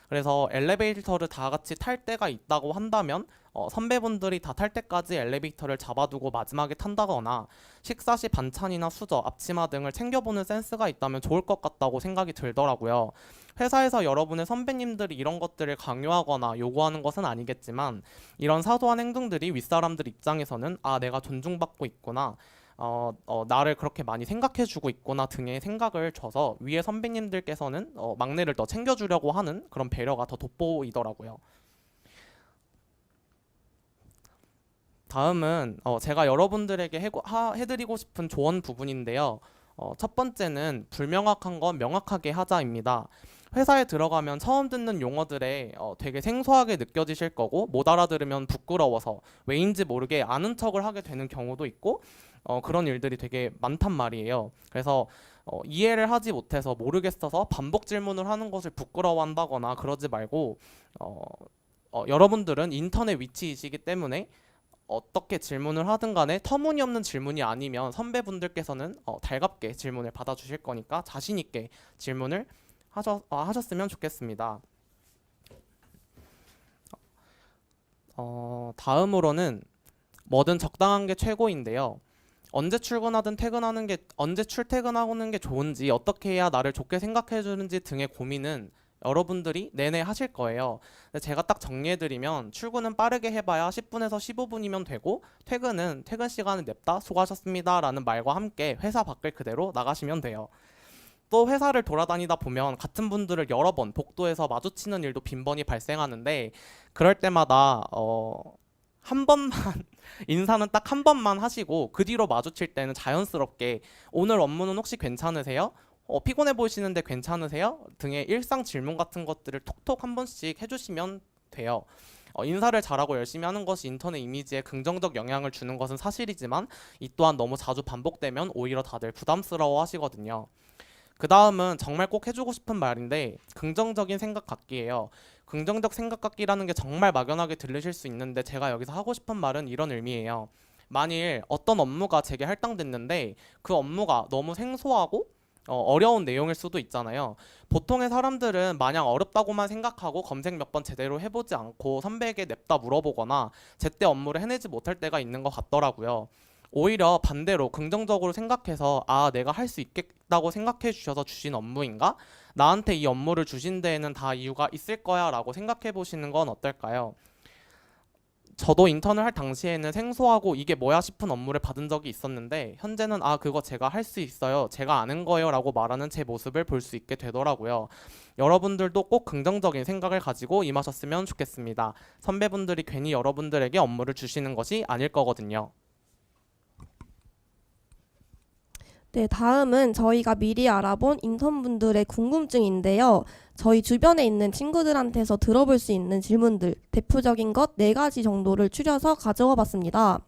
그래서 엘리베이터를 다 같이 탈 때가 있다고 한다면 선배분들이 다 탈 때까지 엘리베이터를 잡아두고 마지막에 탄다거나 식사 시 반찬이나 수저, 앞치마 등을 챙겨보는 센스가 있다면 좋을 것 같다고 생각이 들더라고요. 회사에서 여러분의 선배님들이 이런 것들을 강요하거나 요구하는 것은 아니겠지만 이런 사소한 행동들이 윗사람들 입장에서는 아, 내가 존중받고 있구나, 나를 그렇게 많이 생각해주고 있구나 등의 생각을 줘서 위에 선배님들께서는 막내를 더 챙겨주려고 하는 그런 배려가 더 돋보이더라고요. 다음은 제가 여러분들에게 해드리고 싶은 조언 부분인데요. 첫 번째는 불명확한 건 명확하게 하자입니다. 회사에 들어가면 처음 듣는 용어들에 되게 생소하게 느껴지실 거고 못 알아들으면 부끄러워서 왜인지 모르게 아는 척을 하게 되는 경우도 있고 그런 일들이 되게 많단 말이에요. 그래서 이해를 하지 못해서 모르겠어서 반복 질문을 하는 것을 부끄러워한다거나 그러지 말고 여러분들은 인턴의 위치이시기 때문에 어떻게 질문을 하든 간에 터무니없는 질문이 아니면 선배분들께서는 달갑게 질문을 받아주실 거니까 자신 있게 질문을 하셨으면 좋겠습니다. 다음으로는 뭐든 적당한 게 최고인데요. 언제 출퇴근하는 게 좋은지, 어떻게 해야 나를 좋게 생각해 주는지 등의 고민은 여러분들이 내내 하실 거예요. 근데 제가 딱 정리해드리면 출근은 빠르게 해봐야 10분에서 15분이면 되고 퇴근 시간을 냅다 수고하셨습니다 라는 말과 함께 회사 밖을 그대로 나가시면 돼요. 또 회사를 돌아다니다 보면 같은 분들을 여러 번 복도에서 마주치는 일도 빈번히 발생하는데 그럴 때마다 한 번만 인사는 딱 한 번만 하시고 그 뒤로 마주칠 때는 자연스럽게 오늘 업무는 혹시 괜찮으세요? 피곤해 보이시는데 괜찮으세요? 등의 일상 질문 같은 것들을 톡톡 한 번씩 해주시면 돼요. 인사를 잘하고 열심히 하는 것이 인턴의 이미지에 긍정적 영향을 주는 것은 사실이지만 이 또한 너무 자주 반복되면 오히려 다들 부담스러워 하시거든요. 그 다음은 정말 꼭 해주고 싶은 말인데 긍정적인 생각 갖기예요. 긍정적 생각 갖기라는 게 정말 막연하게 들리실 수 있는데 제가 여기서 하고 싶은 말은 이런 의미예요. 만일 어떤 업무가 제게 할당됐는데 그 업무가 너무 생소하고 어려운 내용일 수도 있잖아요. 보통의 사람들은 마냥 어렵다고만 생각하고 검색 몇 번 제대로 해보지 않고 선배에게 냅다 물어보거나 제때 업무를 해내지 못할 때가 있는 것 같더라고요. 오히려 반대로 긍정적으로 생각해서 아, 내가 할 수 있겠다고 생각해 주셔서 주신 업무인가? 나한테 이 업무를 주신 데에는 다 이유가 있을 거야 라고 생각해 보시는 건 어떨까요? 저도 인턴을 할 당시에는 생소하고 이게 뭐야 싶은 업무를 받은 적이 있었는데 현재는 아, 그거 제가 할 수 있어요, 제가 아는 거예요 라고 말하는 제 모습을 볼 수 있게 되더라고요. 여러분들도 꼭 긍정적인 생각을 가지고 임하셨으면 좋겠습니다. 선배분들이 괜히 여러분들에게 업무를 주시는 것이 아닐 거거든요. 네, 다음은 저희가 미리 알아본 인턴분들의 궁금증인데요. 저희 주변에 있는 친구들한테서 들어볼 수 있는 질문들, 대표적인 것 4가지 정도를 추려서 가져와 봤습니다.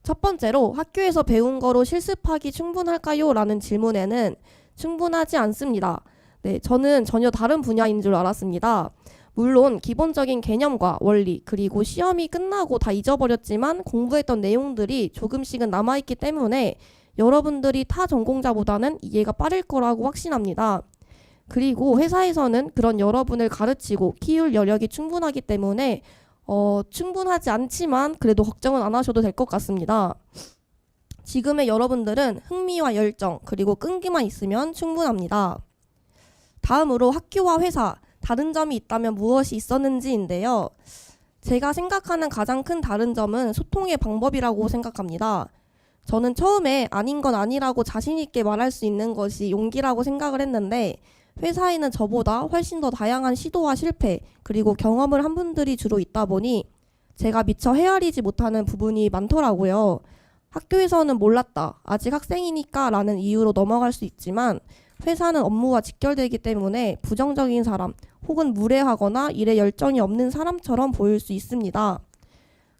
첫 번째로 학교에서 배운 거로 실습하기 충분할까요? 라는 질문에는 충분하지 않습니다. 네, 저는 전혀 다른 분야인 줄 알았습니다. 물론 기본적인 개념과 원리, 그리고 시험이 끝나고 다 잊어버렸지만 공부했던 내용들이 조금씩은 남아있기 때문에 여러분들이 타 전공자보다는 이해가 빠를 거라고 확신합니다. 그리고 회사에서는 그런 여러분을 가르치고 키울 여력이 충분하기 때문에 충분하지 않지만 그래도 걱정은 안 하셔도 될 것 같습니다. 지금의 여러분들은 흥미와 열정 그리고 끈기만 있으면 충분합니다. 다음으로 학교와 회사, 다른 점이 있다면 무엇이 있었는지인데요. 제가 생각하는 가장 큰 다른 점은 소통의 방법이라고 생각합니다. 저는 처음에 아닌 건 아니라고 자신 있게 말할 수 있는 것이 용기라고 생각을 했는데 회사에는 저보다 훨씬 더 다양한 시도와 실패 그리고 경험을 한 분들이 주로 있다 보니 제가 미처 헤아리지 못하는 부분이 많더라고요. 학교에서는 몰랐다, 아직 학생이니까 라는 이유로 넘어갈 수 있지만 회사는 업무와 직결되기 때문에 부정적인 사람 혹은 무례하거나 일에 열정이 없는 사람처럼 보일 수 있습니다.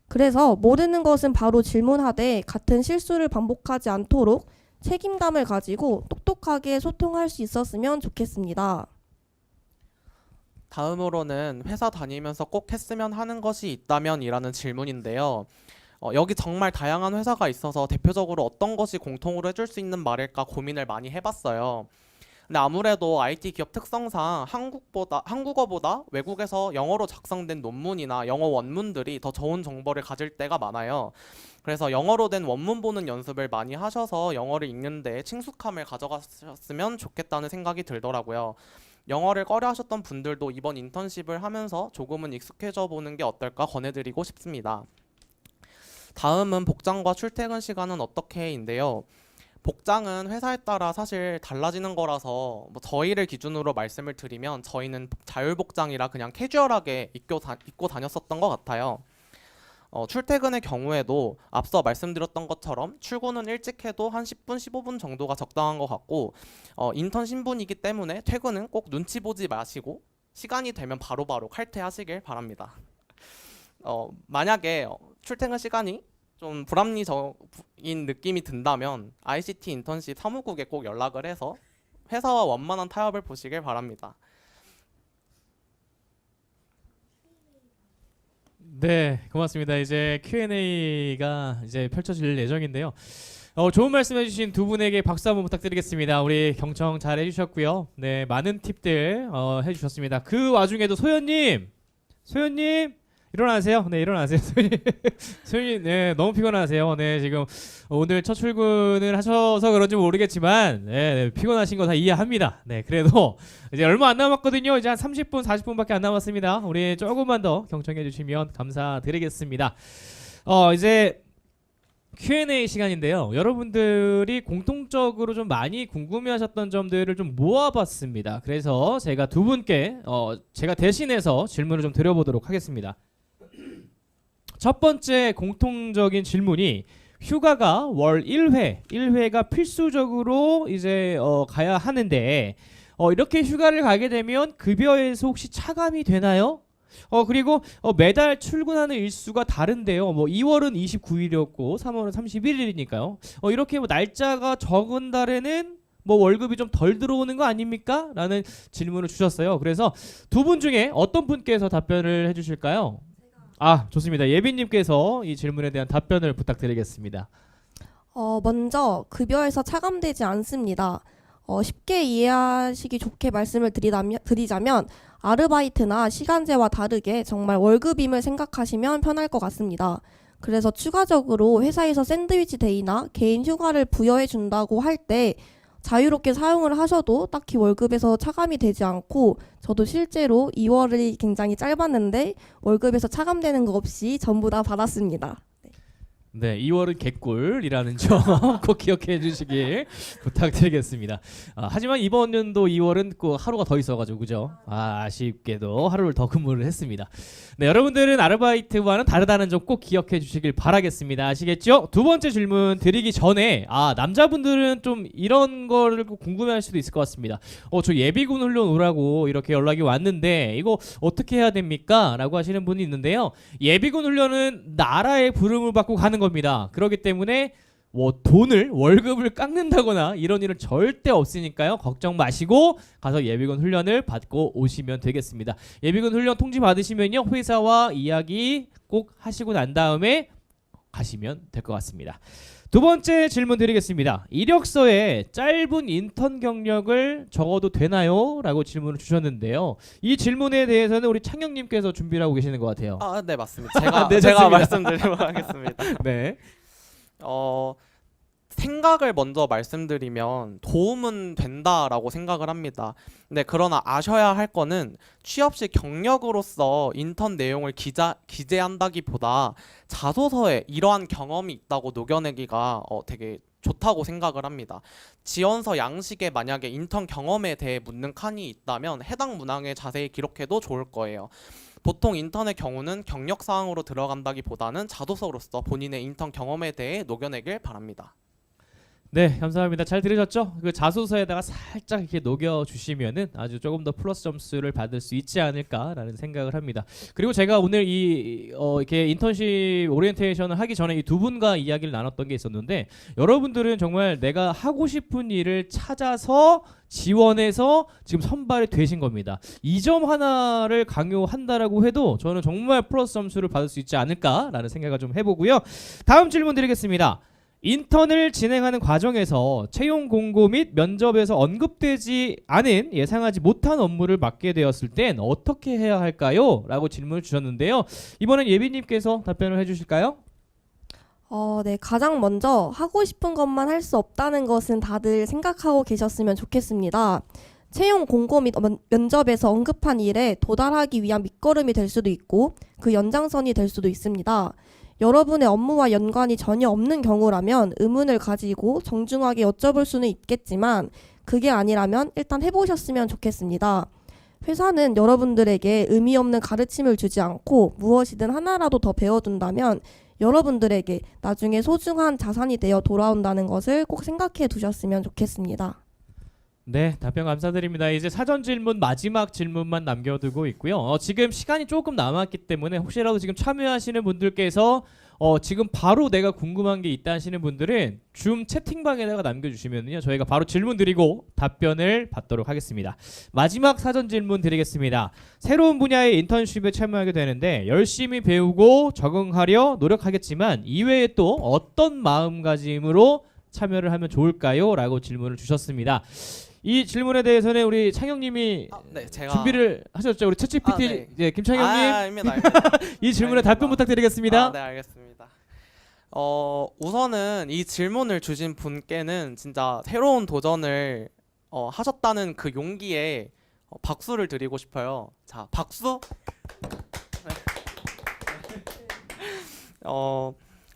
그래서 모르는 것은 바로 질문하되 같은 실수를 반복하지 않도록 책임감을 가지고 똑똑하게 소통할 수 있었으면 좋겠습니다. 다음으로는 회사 다니면서 꼭 했으면 하는 것이 있다면 이라는 질문인데요. 여기 정말 다양한 회사가 있어서 대표적으로 어떤 것이 공통으로 해줄 수 있는 말일까 고민을 많이 해봤어요. 근데 아무래도 IT 기업 특성상 한국어보다 외국에서 영어로 작성된 논문이나 영어 원문들이 더 좋은 정보를 가질 때가 많아요. 그래서 영어로 된 원문 보는 연습을 많이 하셔서 영어를 읽는데 친숙함을 가져가셨으면 좋겠다는 생각이 들더라고요. 영어를 꺼려 하셨던 분들도 이번 인턴십을 하면서 조금은 익숙해져 보는 게 어떨까 권해드리고 싶습니다. 다음은 복장과 출퇴근 시간은 어떻게인데요. 복장은 회사에 따라 사실 달라지는 거라서 뭐 저희를 기준으로 말씀을 드리면 저희는 자율복장이라 그냥 캐주얼하게 입고 다녔었던 것 같아요. 출퇴근의 경우에도 앞서 말씀드렸던 것처럼 출근은 일찍 해도 한 10분, 15분 정도가 적당한 것 같고 인턴 신분이기 때문에 퇴근은 꼭 눈치 보지 마시고 시간이 되면 바로바로 칼퇴하시길 바랍니다. 만약에 출퇴근 시간이 좀 불합리적인 느낌이 든다면 ICT 인턴십 사무국에 꼭 연락을 해서 회사와 원만한 타협을 보시길 바랍니다. 네, 고맙습니다. 이제 Q&A가 이제 펼쳐질 예정인데요. 좋은 말씀해주신 두 분에게 박수 한번 부탁드리겠습니다. 우리 경청 잘 해주셨고요. 네, 많은 팁들 해주셨습니다. 그 와중에도 소연님 일어나세요. 네, 일어나세요. 소연님, 네, 너무 피곤하세요. 네, 지금 오늘 첫 출근을 하셔서 그런지 모르겠지만, 네, 피곤하신 거 다 이해합니다. 네, 그래도 이제 얼마 안 남았거든요. 이제 한 30분, 40분밖에 안 남았습니다. 우리 조금만 더 경청해 주시면 감사드리겠습니다. 이제 Q&A 시간인데요. 여러분들이 공통적으로 좀 많이 궁금해하셨던 점들을 좀 모아봤습니다. 그래서 제가 두 분께 제가 대신해서 질문을 좀 드려보도록 하겠습니다. 첫 번째 공통적인 질문이 휴가가 월 1회가 필수적으로 이제 가야 하는데 이렇게 휴가를 가게 되면 급여에서 혹시 차감이 되나요? 그리고 매달 출근하는 일수가 다른데요. 뭐 2월은 29일이었고 3월은 31일이니까요. 이렇게 뭐 날짜가 적은 달에는 뭐 월급이 좀 덜 들어오는 거 아닙니까? 라는 질문을 주셨어요. 그래서 두 분 중에 어떤 분께서 답변을 해주실까요? 좋습니다. 예빈님께서 이 질문에 대한 답변을 부탁드리겠습니다. 먼저 급여에서 차감되지 않습니다. 쉽게 이해하시기 좋게 말씀을 드리자면 아르바이트나 시간제와 다르게 정말 월급임을 생각하시면 편할 것 같습니다. 그래서 추가적으로 회사에서 샌드위치 데이나 개인 휴가를 부여해 준다고 할 때 자유롭게 사용을 하셔도 딱히 월급에서 차감이 되지 않고 저도 실제로 2월이 굉장히 짧았는데 월급에서 차감되는 거 없이 전부 다 받았습니다. 네, 2월은 개꿀이라는 점 꼭 기억해 주시길 부탁드리겠습니다. 하지만 이번 연도 2월은 그 하루가 더 있어가지고 그죠? 아쉽게도 하루를 더 근무를 했습니다. 네, 여러분들은 아르바이트와는 다르다는 점 꼭 기억해 주시길 바라겠습니다. 아시겠죠? 두 번째 질문 드리기 전에 남자분들은 좀 이런 거를 궁금해할 수도 있을 것 같습니다. 저 예비군 훈련 오라고 이렇게 연락이 왔는데 이거 어떻게 해야 됩니까? 라고 하시는 분이 있는데요. 예비군 훈련은 나라의 부름을 받고 가는 겁니다. 그렇기 때문에 월급을 깎는다거나 이런 일은 절대 없으니까요. 걱정 마시고 가서 예비군 훈련을 받고 오시면 되겠습니다. 예비군 훈련 통지 받으시면요. 회사와 이야기 꼭 하시고 난 다음에 가시면 될 것 같습니다. 두 번째 질문 드리겠습니다. 이력서에 짧은 인턴 경력을 적어도 되나요? 라고 질문을 주셨는데요. 이 질문에 대해서는 우리 창영님께서 준비를 하고 계시는 것 같아요. 네, 맞습니다. 제가 네, 제가 말씀드리도록 하겠습니다. 네. 생각을 먼저 말씀드리면 도움은 된다라고 생각을 합니다. 근데 그러나 아셔야 할 거는 취업 시 경력으로서 인턴 내용을 기재한다기보다 자소서에 이러한 경험이 있다고 녹여내기가 되게 좋다고 생각을 합니다. 지원서 양식에 만약에 인턴 경험에 대해 묻는 칸이 있다면 해당 문항에 자세히 기록해도 좋을 거예요. 보통 인턴의 경우는 경력사항으로 들어간다기보다는 자소서로서 본인의 인턴 경험에 대해 녹여내길 바랍니다. 네, 감사합니다. 잘 들으셨죠? 그 자소서에다가 살짝 이렇게 녹여주시면은 아주 조금 더 플러스 점수를 받을 수 있지 않을까라는 생각을 합니다. 그리고 제가 오늘 이렇게 인턴십 오리엔테이션을 하기 전에 이 두 분과 이야기를 나눴던 게 있었는데 여러분들은 정말 내가 하고 싶은 일을 찾아서 지원해서 지금 선발이 되신 겁니다. 이 점 하나를 강요한다라고 해도 저는 정말 플러스 점수를 받을 수 있지 않을까라는 생각을 좀 해보고요. 다음 질문 드리겠습니다. 인턴을 진행하는 과정에서 채용 공고 및 면접에서 언급되지 않은 예상하지 못한 업무를 맡게 되었을 땐 어떻게 해야 할까요? 라고 질문을 주셨는데요. 이번엔 예비님께서 답변을 해주실까요? 네, 가장 먼저 하고 싶은 것만 할 수 없다는 것은 다들 생각하고 계셨으면 좋겠습니다. 채용 공고 및 면접에서 언급한 일에 도달하기 위한 밑거름이 될 수도 있고 그 연장선이 될 수도 있습니다. 여러분의 업무와 연관이 전혀 없는 경우라면 의문을 가지고 정중하게 여쭤볼 수는 있겠지만 그게 아니라면 일단 해보셨으면 좋겠습니다. 회사는 여러분들에게 의미 없는 가르침을 주지 않고 무엇이든 하나라도 더 배워둔다면 여러분들에게 나중에 소중한 자산이 되어 돌아온다는 것을 꼭 생각해 두셨으면 좋겠습니다. 네, 답변 감사드립니다. 이제 사전 질문 마지막 질문만 남겨두고 있고요. 지금 시간이 조금 남았기 때문에 혹시라도 지금 참여하시는 분들께서 지금 바로 내가 궁금한 게 있다 하시는 분들은 줌 채팅방에다가 남겨주시면요, 저희가 바로 질문 드리고 답변을 받도록 하겠습니다. 마지막 사전 질문 드리겠습니다. 새로운 분야의 인턴십에 참여하게 되는데 열심히 배우고 적응하려 노력하겠지만 이외에 또 어떤 마음가짐으로 참여를 하면 좋을까요? 라고 질문을 주셨습니다. 이 질문에 대해서는 우리 창영님이 네, 제가 준비를 하셨죠? 우리 챗GPT 네. 김창영님 아닙니다. 이 질문에 답변 부탁드리겠습니다. 네, 알겠습니다. 우선은 이 질문을 주신 분께는 진짜 새로운 도전을 하셨다는 그 용기에 박수를 드리고 싶어요. 자, 박수. 네.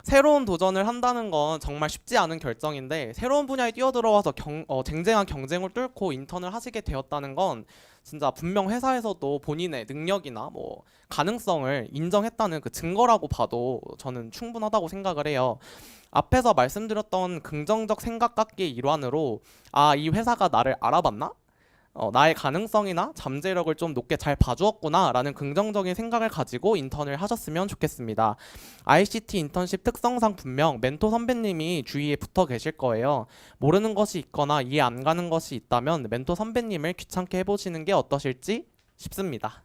새로운 도전을 한다는 건 정말 쉽지 않은 결정인데 새로운 분야에 뛰어들어와서 쟁쟁한 경쟁을 뚫고 인턴을 하시게 되었다는 건 진짜 분명 회사에서도 본인의 능력이나 뭐 가능성을 인정했다는 그 증거라고 봐도 저는 충분하다고 생각을 해요. 앞에서 말씀드렸던 긍정적 생각깎기의 일환으로 이 회사가 나를 알아봤나? 나의 가능성이나 잠재력을 좀 높게 잘 봐주었구나 라는 긍정적인 생각을 가지고 인턴을 하셨으면 좋겠습니다. ICT 인턴십 특성상 분명 멘토 선배님이 주위에 붙어 계실 거예요. 모르는 것이 있거나 이해 안 가는 것이 있다면 멘토 선배님을 귀찮게 해보시는 게 어떠실지 싶습니다.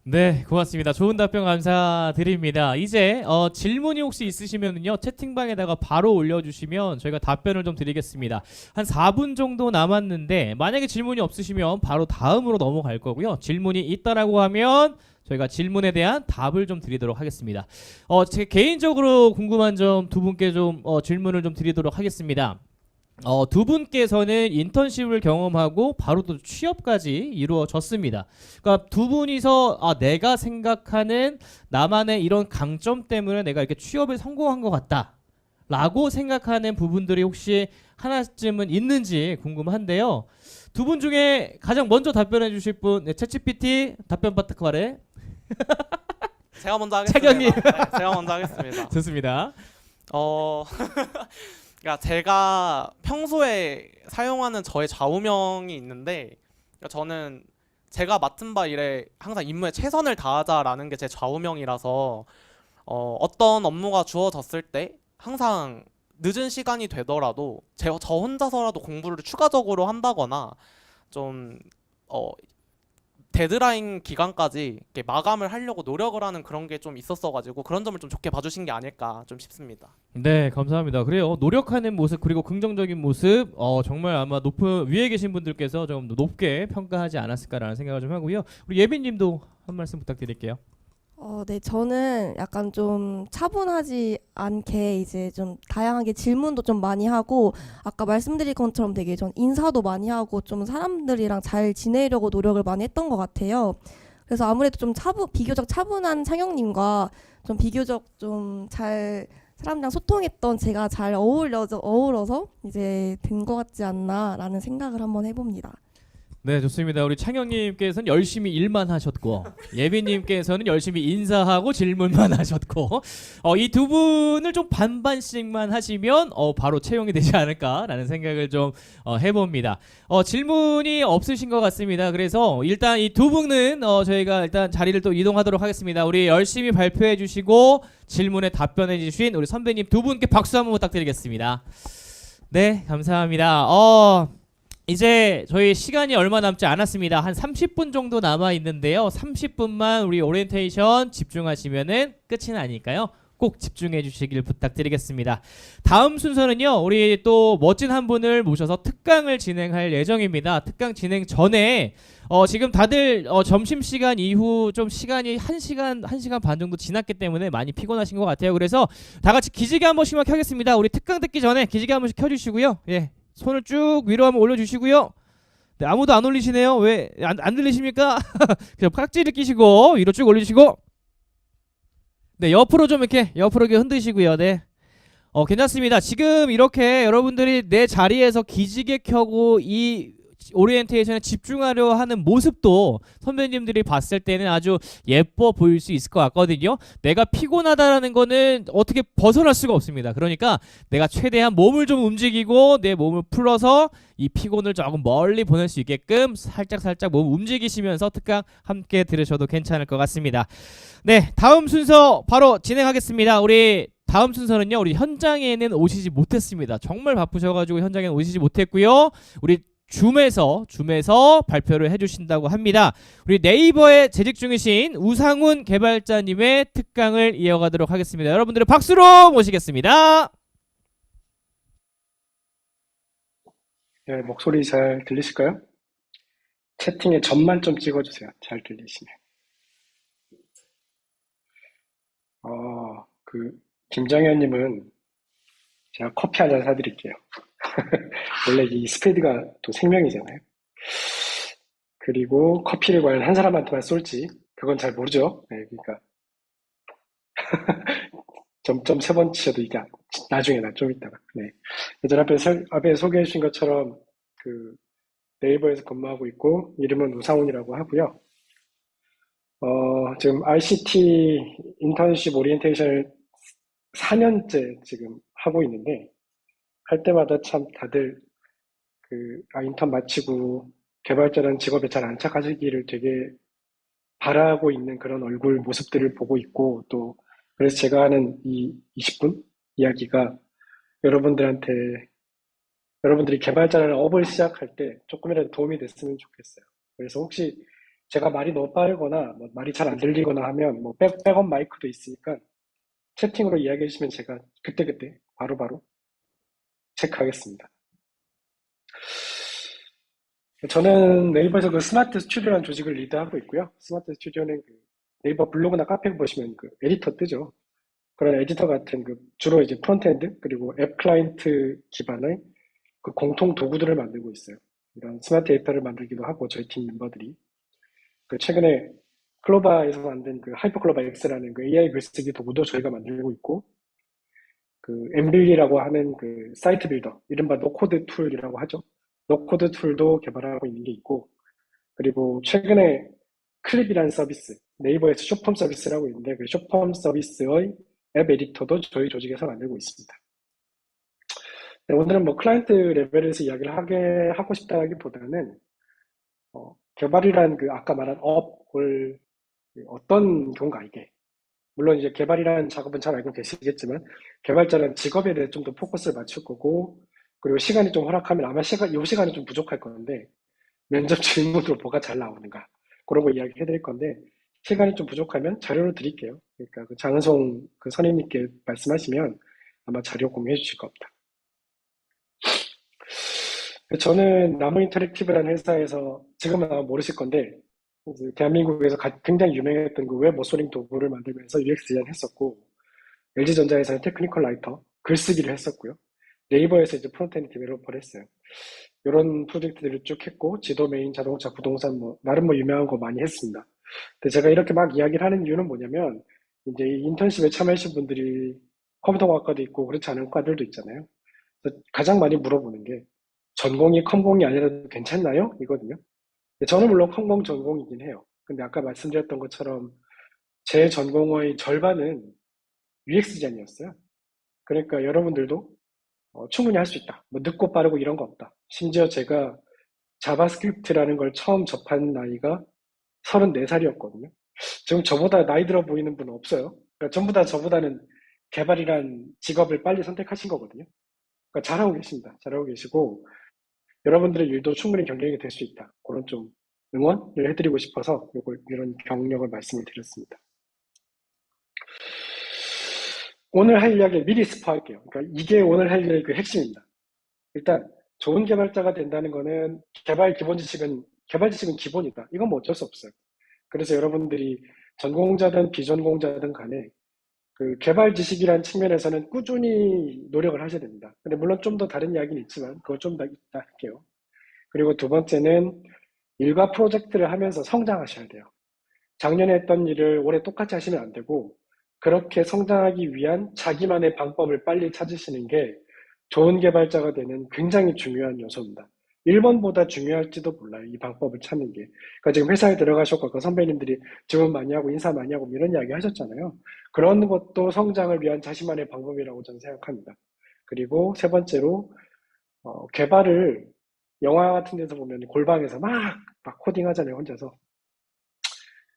네, 고맙습니다. 좋은 답변 감사드립니다. 이제 질문이 혹시 있으시면요, 채팅방에다가 바로 올려주시면 저희가 답변을 좀 드리겠습니다. 한 4분 정도 남았는데 만약에 질문이 없으시면 바로 다음으로 넘어갈 거고요. 질문이 있다라고 하면 저희가 질문에 대한 답을 좀 드리도록 하겠습니다. 제 개인적으로 궁금한 점 두 분께 좀 질문을 좀 드리도록 하겠습니다. 두 분께서는 인턴십을 경험하고 바로 또 취업까지 이루어졌습니다. 그러니까 두 분이서 내가 생각하는 나만의 이런 강점 때문에 내가 이렇게 취업에 성공한 것 같다 라고 생각하는 부분들이 혹시 하나쯤은 있는지 궁금한데요. 두 분 중에 가장 먼저 답변해 주실 분, 챗GPT 답변 바탁바래. 제가 먼저 하겠습니다. 차경님. 네, 제가 먼저 하겠습니다. 좋습니다. 그러니까 제가 평소에 사용하는 저의 좌우명이 있는데, 그러니까 저는 제가 맡은 바 일에 항상 임무에 최선을 다하자라는 게 제 좌우명이라서 어떤 업무가 주어졌을 때 항상 늦은 시간이 되더라도 저 혼자서라도 공부를 추가적으로 한다거나 좀 데드라인 기간까지 이렇게 마감을 하려고 노력을 하는 그런 게 좀 있었어가지고 그런 점을 좀 좋게 봐주신 게 아닐까 좀 싶습니다. 네, 감사합니다. 그래요. 노력하는 모습 그리고 긍정적인 모습 정말 아마 높은 위에 계신 분들께서 좀 높게 평가하지 않았을까라는 생각을 좀 하고요. 우리 예빈님도 한 말씀 부탁드릴게요. 네, 저는 약간 좀 차분하지 않게 이제 좀 다양하게 질문도 좀 많이 하고 아까 말씀드린 것처럼 되게 전 인사도 많이 하고 좀 사람들이랑 잘 지내려고 노력을 많이 했던 것 같아요. 그래서 아무래도 좀 비교적 차분한 창영님과 좀 비교적 좀 잘 사람들이랑 소통했던 제가 잘 어우러서 이제 된 것 같지 않나라는 생각을 한번 해봅니다. 네, 좋습니다. 우리 창영님께서는 열심히 일만 하셨고 예빈님께서는 열심히 인사하고 질문만 하셨고 이 두 분을 좀 반반씩만 하시면 바로 채용이 되지 않을까라는 생각을 좀 해봅니다. 질문이 없으신 것 같습니다. 그래서 일단 이 두 분은 저희가 일단 자리를 또 이동하도록 하겠습니다. 우리 열심히 발표해 주시고 질문에 답변해 주신 우리 선배님 두 분께 박수 한번 부탁드리겠습니다. 네, 감사합니다. 이제 저희 시간이 얼마 남지 않았습니다. 한 30분 정도 남아 있는데요. 30분만 우리 오리엔테이션 집중하시면은 끝이 나니까요. 꼭 꼭 집중해 주시길 부탁드리겠습니다. 다음 순서는요, 우리 또 멋진 한 분을 모셔서 특강을 진행할 예정입니다. 특강 진행 전에 지금 다들 점심시간 이후 좀 시간이 1시간 반 정도 지났기 때문에 많이 피곤하신 것 같아요. 그래서 다 같이 기지개 한 번씩만 켜겠습니다. 우리 특강 듣기 전에 기지개 한 번씩 켜주시고요. 예, 손을 쭉 위로 한번 올려주시고요. 네, 아무도 안 올리시네요. 왜 안 들리십니까? 그냥 깍지를 끼시고 위로 쭉 올리시고, 네, 옆으로 이렇게 흔드시고요. 네, 괜찮습니다. 지금 이렇게 여러분들이 내 자리에서 기지개 켜고 이 오리엔테이션에 집중하려 하는 모습도 선배님들이 봤을 때는 아주 예뻐 보일 수 있을 것 같거든요. 내가 피곤하다라는 거는 어떻게 벗어날 수가 없습니다. 그러니까 내가 최대한 몸을 좀 움직이고 내 몸을 풀어서 이 피곤을 조금 멀리 보낼 수 있게끔 살짝 몸 움직이시면서 특강 함께 들으셔도 괜찮을 것 같습니다. 네, 다음 순서 바로 진행하겠습니다. 우리 다음 순서는요, 우리 현장에는 오시지 못했습니다. 정말 바쁘셔가지고 현장에는 오시지 못했고요. 우리 줌에서 발표를 해주신다고 합니다. 우리 네이버에 재직 중이신 우상훈 개발자님의 특강을 이어가도록 하겠습니다. 여러분들의 박수로 모시겠습니다. 네, 목소리 잘 들리실까요? 채팅에 점만 좀 찍어주세요. 잘 들리시면. 김정현님은 제가 커피 한 잔 사드릴게요. 원래 이 스피드가 또 생명이잖아요. 그리고 커피를 과연 한 사람한테만 쏠지 그건 잘 모르죠. 네, 그러니까 점점 세 번 치셔도 이게 나중에 좀 이따가. 네. 예전 앞에 소개해 주신 것처럼 그 네이버에서 근무하고 있고 이름은 우상훈이라고 하고요. 지금 ICT 인턴십 오리엔테이션을 4년째 지금 하고 있는데 할 때마다 참 다들 인턴 마치고 개발자라는 직업에 잘 안착하시기를 되게 바라고 있는 그런 얼굴 모습들을 보고 있고, 또 그래서 제가 하는 이 20분 이야기가 여러분들이 개발자라는 업을 시작할 때 조금이라도 도움이 됐으면 좋겠어요. 그래서 혹시 제가 말이 너무 빠르거나 말이 잘 안 들리거나 하면 백업 마이크도 있으니까 채팅으로 이야기해 주시면 제가 그때그때 바로바로 체크하겠습니다. 저는 네이버에서 그 스마트 스튜디오라는 조직을 리드하고 있고요. 스마트 스튜디오는 네이버 블로그나 카페 보시면 에디터 뜨죠. 그런 에디터 같은 주로 이제 프론트엔드 그리고 앱 클라이언트 기반의 공통 도구들을 만들고 있어요. 이런 스마트 에디터를 만들기도 하고 저희 팀 멤버들이 최근에 클로바에서 만든 하이퍼클로바 X라는 AI 글쓰기 도구도 저희가 만들고 있고, 엠빌리라고 하는 사이트 빌더, 이른바 노코드 툴이라고 하죠. 노코드 툴도 개발하고 있는 게 있고, 그리고 최근에 클립이라는 서비스, 네이버에서 숏폼 서비스라고 있는데 그 숏폼 서비스의 앱 에디터도 저희 조직에서 만들고 있습니다. 네, 오늘은 클라이언트 레벨에서 이야기를 하고 싶다기보다는 개발이란 아까 말한 업을 어떤 경우가 이게, 물론 이제 개발이라는 작업은 잘 알고 계시겠지만 개발자는 직업에 대해 좀 더 포커스를 맞출 거고, 그리고 시간이 좀 허락하면 아마 이 시간이 좀 부족할 건데 면접 질문으로 뭐가 잘 나오는가 그런 거 이야기 해드릴 건데, 시간이 좀 부족하면 자료를 드릴게요. 그러니까 장은송 선임님께 말씀하시면 아마 자료 공유해 주실 겁니다. 저는 나무 인터랙티브라는 회사에서, 지금은 아마 모르실 건데 대한민국에서 굉장히 유명했던 웹 모서링 도구를 만들면서 UX 디자인 했었고, LG전자에서는 테크니컬 라이터 글쓰기를 했었고요. 네이버에서 이제 프론트엔드 디벨로퍼를 했어요. 이런 프로젝트들을 쭉 했고, 지도메인, 자동차, 부동산 나름 유명한 거 많이 했습니다. 근데 제가 이렇게 막 이야기를 하는 이유는 뭐냐면, 이제 이 인턴십에 참여하신 분들이 컴퓨터과학과도 있고 그렇지 않은 과들도 있잖아요. 그래서 가장 많이 물어보는 게 전공이 컴공이 아니라도 괜찮나요? 이거든요. 저는 물론 컴공 전공이긴 해요. 근데 아까 말씀드렸던 것처럼 제 전공의 절반은 UX 디자인이었어요. 그러니까 여러분들도 충분히 할 수 있다. 늦고 빠르고 이런 거 없다. 심지어 제가 자바스크립트라는 걸 처음 접한 나이가 34살이었거든요. 지금 저보다 나이 들어 보이는 분은 없어요. 그러니까 전부 다 저보다는 개발이란 직업을 빨리 선택하신 거거든요. 그러니까 잘하고 계십니다. 잘하고 계시고 여러분들의 일도 충분히 경쟁이 될 수 있다. 그런 좀 응원을 해드리고 싶어서 이런 경력을 말씀을 드렸습니다. 오늘 할 이야기 미리 스포할게요. 그러니까 이게 오늘 할 이야기 그 핵심입니다. 일단 좋은 개발자가 된다는 거는 개발 지식은 기본이다. 이건 뭐 어쩔 수 없어요. 그래서 여러분들이 전공자든 비전공자든 간에 그 개발 지식이라는 측면에서는 꾸준히 노력을 하셔야 됩니다. 근데 물론 좀 더 다른 이야기는 있지만 그걸 좀 더 이따 할게요. 그리고 두 번째는 일과 프로젝트를 하면서 성장하셔야 돼요. 작년에 했던 일을 올해 똑같이 하시면 안 되고 그렇게 성장하기 위한 자기만의 방법을 빨리 찾으시는 게 좋은 개발자가 되는 굉장히 중요한 요소입니다. 1번보다 중요할지도 몰라요. 이 방법을 찾는 게. 그러니까 지금 회사에 들어가셨고 아까 선배님들이 질문 많이 하고 인사 많이 하고 이런 이야기 하셨잖아요. 그런 것도 성장을 위한 자신만의 방법이라고 저는 생각합니다. 그리고 세 번째로 개발을 영화 같은 데서 보면 골방에서 막 코딩 하잖아요. 혼자서.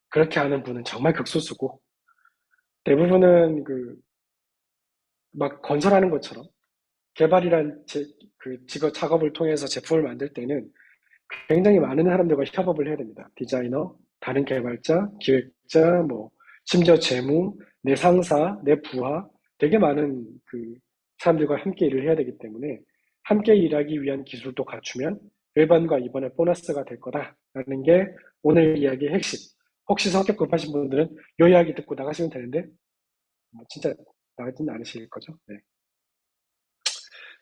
그렇게 하는 분은 정말 극소수고 대부분은 막 건설하는 것처럼 개발이란 직업 작업을 통해서 제품을 만들 때는 굉장히 많은 사람들과 협업을 해야 됩니다. 디자이너, 다른 개발자, 기획자, 심지어 재무, 내 상사, 내 부하, 되게 많은 사람들과 함께 일을 해야 되기 때문에 함께 일하기 위한 기술도 갖추면 1번과 2번의 보너스가 될 거다라는 게 오늘 이야기의 핵심. 혹시 성격 급하신 분들은 이 이야기 듣고 나가시면 되는데 진짜 나가지는 않으실 거죠. 네.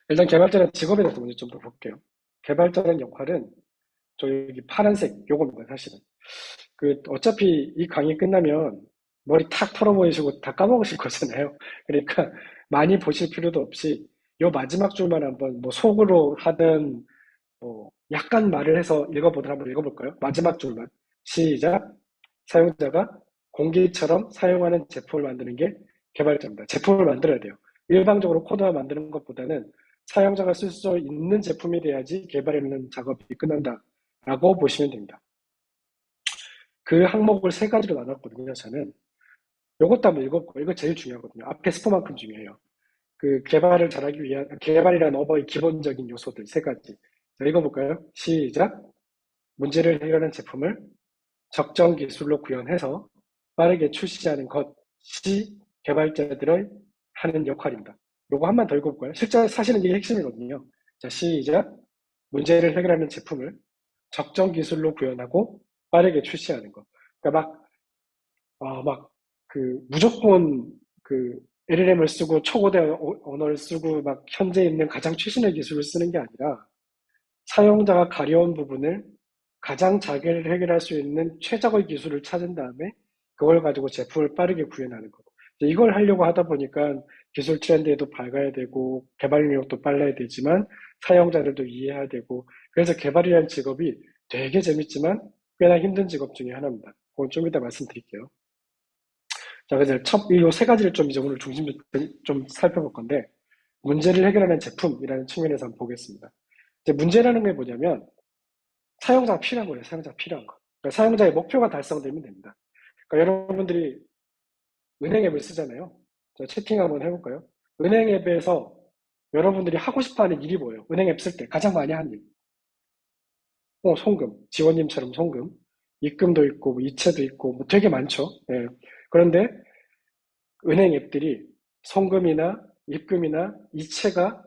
일단 개발자는 직업에 대해서 먼저 좀 더 볼게요. 개발자는 역할은 저 여기 파란색 요겁니다. 사실은 어차피 이 강의 끝나면 머리 탁 털어보이시고 다 까먹으실 거잖아요. 그러니까 많이 보실 필요도 없이 요 마지막 줄만 한번 속으로 하든 약간 말을 해서 읽어보도록 한번 읽어볼까요? 마지막 줄만 시작. 사용자가 공기처럼 사용하는 제품을 만드는 게 개발자입니다. 제품을 만들어야 돼요. 일방적으로 코드만 만드는 것보다는 사용자가 쓸 수 있는 제품이 돼야지 개발하는 작업이 끝난다라고 보시면 됩니다. 그 항목을 세 가지로 나눴거든요. 저는 이것도 한번 읽어볼게요. 이거 제일 중요하거든요. 앞에 스포만큼 중요해요. 개발을 잘하기 위한 개발이라는 어버의 기본적인 요소들 세 가지. 자, 읽어볼까요? 시작. 문제를 해결하는 제품을 적정 기술로 구현해서 빠르게 출시하는 것이 개발자들의 하는 역할입니다. 요거 한 번 더 읽어볼까요? 실제 사실은 이게 핵심이거든요. 자, 시작. 문제를 해결하는 제품을 적정 기술로 구현하고 빠르게 출시하는 것. 그러니까 무조건 LLM을 쓰고 초고대 언어를 쓰고 현재 있는 가장 최신의 기술을 쓰는 게 아니라 사용자가 가려운 부분을 가장 잘 해결할 수 있는 최적의 기술을 찾은 다음에 그걸 가지고 제품을 빠르게 구현하는 것. 이걸 하려고 하다 보니까 기술 트렌드에도 밝아야 되고 개발 능력도 빨라야 되지만 사용자들도 이해해야 되고 그래서 개발이라는 직업이 되게 재밌지만 꽤나 힘든 직업 중에 하나입니다. 그건 좀 이따 말씀드릴게요. 자, 그래서 이 세 가지를 좀 이제 오늘 중심으로 좀 살펴볼 건데 문제를 해결하는 제품이라는 측면에서 한번 보겠습니다. 이제 문제라는 게 뭐냐면 사용자가 필요한 거예요. 사용자가 필요한 거. 그러니까 사용자의 목표가 달성되면 됩니다. 그러니까 여러분들이 은행 앱을 쓰잖아요. 자, 채팅 한번 해볼까요? 은행 앱에서 여러분들이 하고 싶어하는 일이 뭐예요? 은행 앱 쓸 때 가장 많이 하는 일. 송금. 지원님처럼 송금. 입금도 있고 이체도 있고 되게 많죠. 네. 그런데 은행 앱들이 송금이나 입금이나 이체가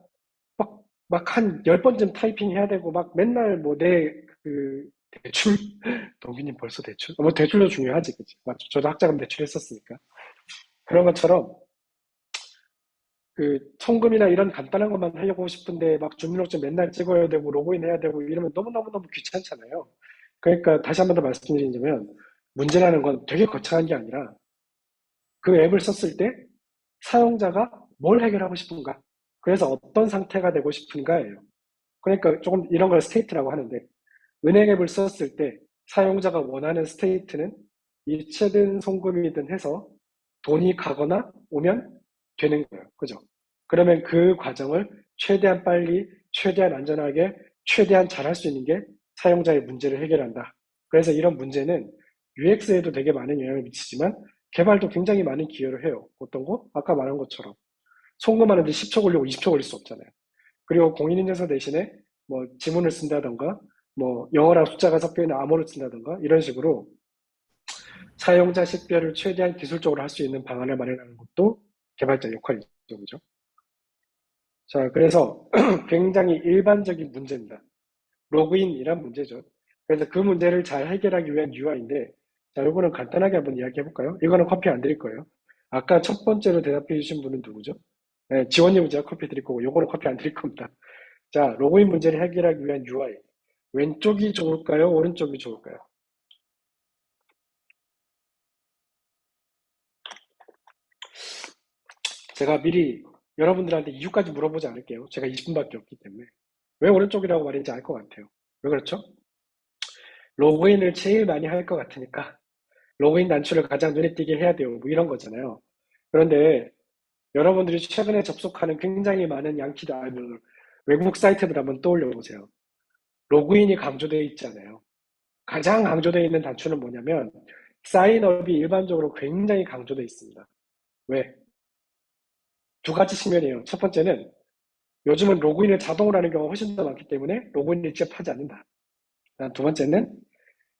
막 한 10번쯤 타이핑 해야 되고 맨날 내 대출 동기님 벌써 대출? 대출도 중요하지, 그치? 맞죠? 저도 학자금 대출 했었으니까. 그런 것처럼 송금이나 이런 간단한 것만 하려고 싶은데 주민등록증 맨날 찍어야 되고 로그인 해야 되고 이러면 너무너무 귀찮잖아요. 그러니까 다시 한 번 더 말씀드리자면 문제라는 건 되게 거창한 게 아니라 그 앱을 썼을 때 사용자가 뭘 해결하고 싶은가? 그래서 어떤 상태가 되고 싶은가예요. 그러니까 조금 이런 걸 스테이트라고 하는데 은행 앱을 썼을 때 사용자가 원하는 스테이트는 이체든 송금이든 해서 돈이 가거나 오면 되는 거예요. 그죠? 그러면 그 과정을 최대한 빨리, 최대한 안전하게, 최대한 잘할 수 있는 게 사용자의 문제를 해결한다. 그래서 이런 문제는 UX에도 되게 많은 영향을 미치지만 개발도 굉장히 많은 기여를 해요. 어떤 거? 아까 말한 것처럼 송금하는데 10초 걸리고 20초 걸릴 수 없잖아요. 그리고 공인인증서 대신에 지문을 쓴다던가 영어랑 숫자가 섞여있는 암호를 쓴다던가 이런 식으로 사용자 식별을 최대한 기술적으로 할 수 있는 방안을 마련하는 것도 개발자 역할이죠. 그죠? 자, 그래서 굉장히 일반적인 문제입니다. 로그인이란 문제죠. 그래서 그 문제를 잘 해결하기 위한 UI인데, 자, 요거는 간단하게 한번 이야기해 볼까요? 이거는 커피 안 드릴 거예요. 아까 첫 번째로 대답해 주신 분은 누구죠? 네, 지원님 제가 커피 드릴 거고, 요거는 커피 안 드릴 겁니다. 자, 로그인 문제를 해결하기 위한 UI. 왼쪽이 좋을까요? 오른쪽이 좋을까요? 제가 미리 여러분들한테 이유까지 물어보지 않을게요. 제가 20분밖에 없기 때문에. 왜 오른쪽이라고 말인지 알 것 같아요. 왜 그렇죠? 로그인을 제일 많이 할 것 같으니까 로그인 단추를 가장 눈에 띄게 해야 돼요. 뭐 이런 거잖아요. 그런데 여러분들이 최근에 접속하는 굉장히 많은 양키드 외국 사이트들 한번 떠올려 보세요. 로그인이 강조되어 있잖아요. 가장 강조되어 있는 단추는 뭐냐면 사인업이 일반적으로 굉장히 강조되어 있습니다. 왜? 두 가지 측면이에요. 첫 번째는 요즘은 로그인을 자동으로 하는 경우가 훨씬 더 많기 때문에 로그인을 직접 하지 않는다. 두 번째는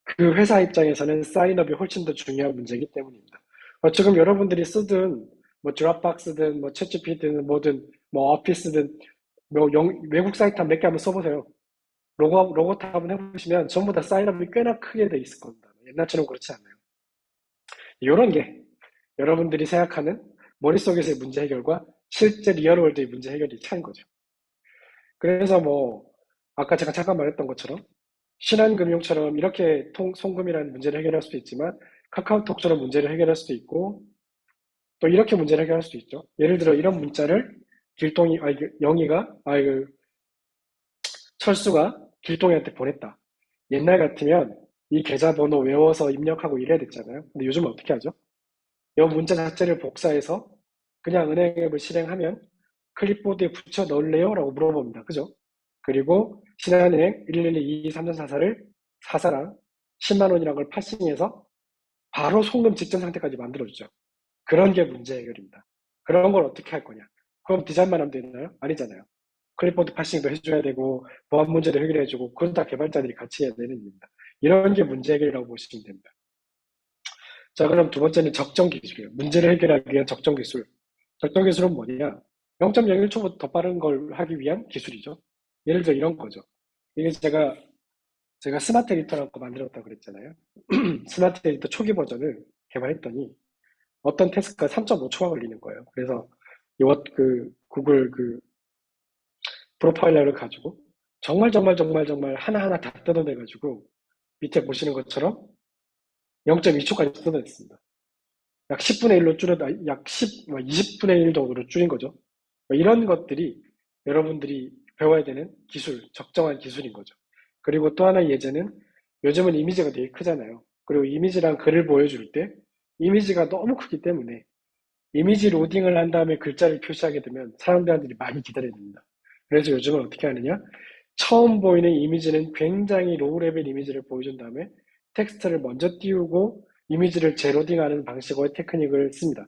그 회사 입장에서는 사인업이 훨씬 더 중요한 문제이기 때문입니다. 지금 여러분들이 쓰든 뭐 드랍박스든 뭐 챗GPT든 뭐든 뭐 오피스든 뭐 외국 사이트 한 몇 개 한번 써보세요. 로고 탑 한번 해보시면 전부 다 사인업이 꽤나 크게 돼 있을 겁니다. 옛날처럼 그렇지 않아요. 이런 게 여러분들이 생각하는 머릿속에서의 문제 해결과 실제 리얼월드의 문제 해결이 차이인 거죠. 그래서 뭐 아까 제가 잠깐 말했던 것처럼 신한금융처럼 이렇게 송금이라는 문제를 해결할 수도 있지만 카카오톡처럼 문제를 해결할 수도 있고 또 이렇게 문제를 해결할 수도 있죠. 예를 들어 이런 문자를 철수가 길동이한테 보냈다. 옛날 같으면 이 계좌번호 외워서 입력하고 이래야 됐잖아요. 근데 요즘은 어떻게 하죠? 이 문자 자체를 복사해서 그냥 은행 앱을 실행하면 클립보드에 붙여 넣을래요? 라고 물어봅니다. 그죠? 그리고 신한은행 112-22-3444를 사사랑 10만 원이라는 걸 파싱해서 바로 송금 직전 상태까지 만들어주죠. 그런 게 문제 해결입니다. 그런 걸 어떻게 할 거냐? 그럼 디자인만 하면 되나요? 아니잖아요. 클립보드 파싱도 해줘야 되고 보안 문제도 해결해주고 그건 다 개발자들이 같이 해야 되는 일입니다. 이런 게 문제 해결이라고 보시면 됩니다. 자, 그럼 두 번째는 적정 기술이에요. 문제를 해결하기 위한 적정 기술. 적정 기술은 뭐냐? 0.01초보다 더 빠른 걸 하기 위한 기술이죠. 예를 들어 이런 거죠. 이게 제가 스마트 에디터라는 거 만들었다고 그랬잖아요. 스마트 에디터 초기 버전을 개발했더니 어떤 태스크가 3.5초가 걸리는 거예요. 그래서 구글 프로파일러를 가지고 정말 하나하나 다 뜯어내가지고 밑에 보시는 것처럼 0.2초까지 뜯어냈습니다. 약 10분의 1로 약 20분의 1 정도로 줄인 거죠. 이런 것들이 여러분들이 배워야 되는 기술, 적정한 기술인 거죠. 그리고 또 하나의 예제는 요즘은 이미지가 되게 크잖아요. 그리고 이미지랑 글을 보여줄 때 이미지가 너무 크기 때문에 이미지 로딩을 한 다음에 글자를 표시하게 되면 사람들이 많이 기다려야 됩니다. 그래서 요즘은 어떻게 하느냐? 처음 보이는 이미지는 굉장히 로우 레벨 이미지를 보여준 다음에 텍스트를 먼저 띄우고 이미지를 재로딩하는 방식의 테크닉을 씁니다.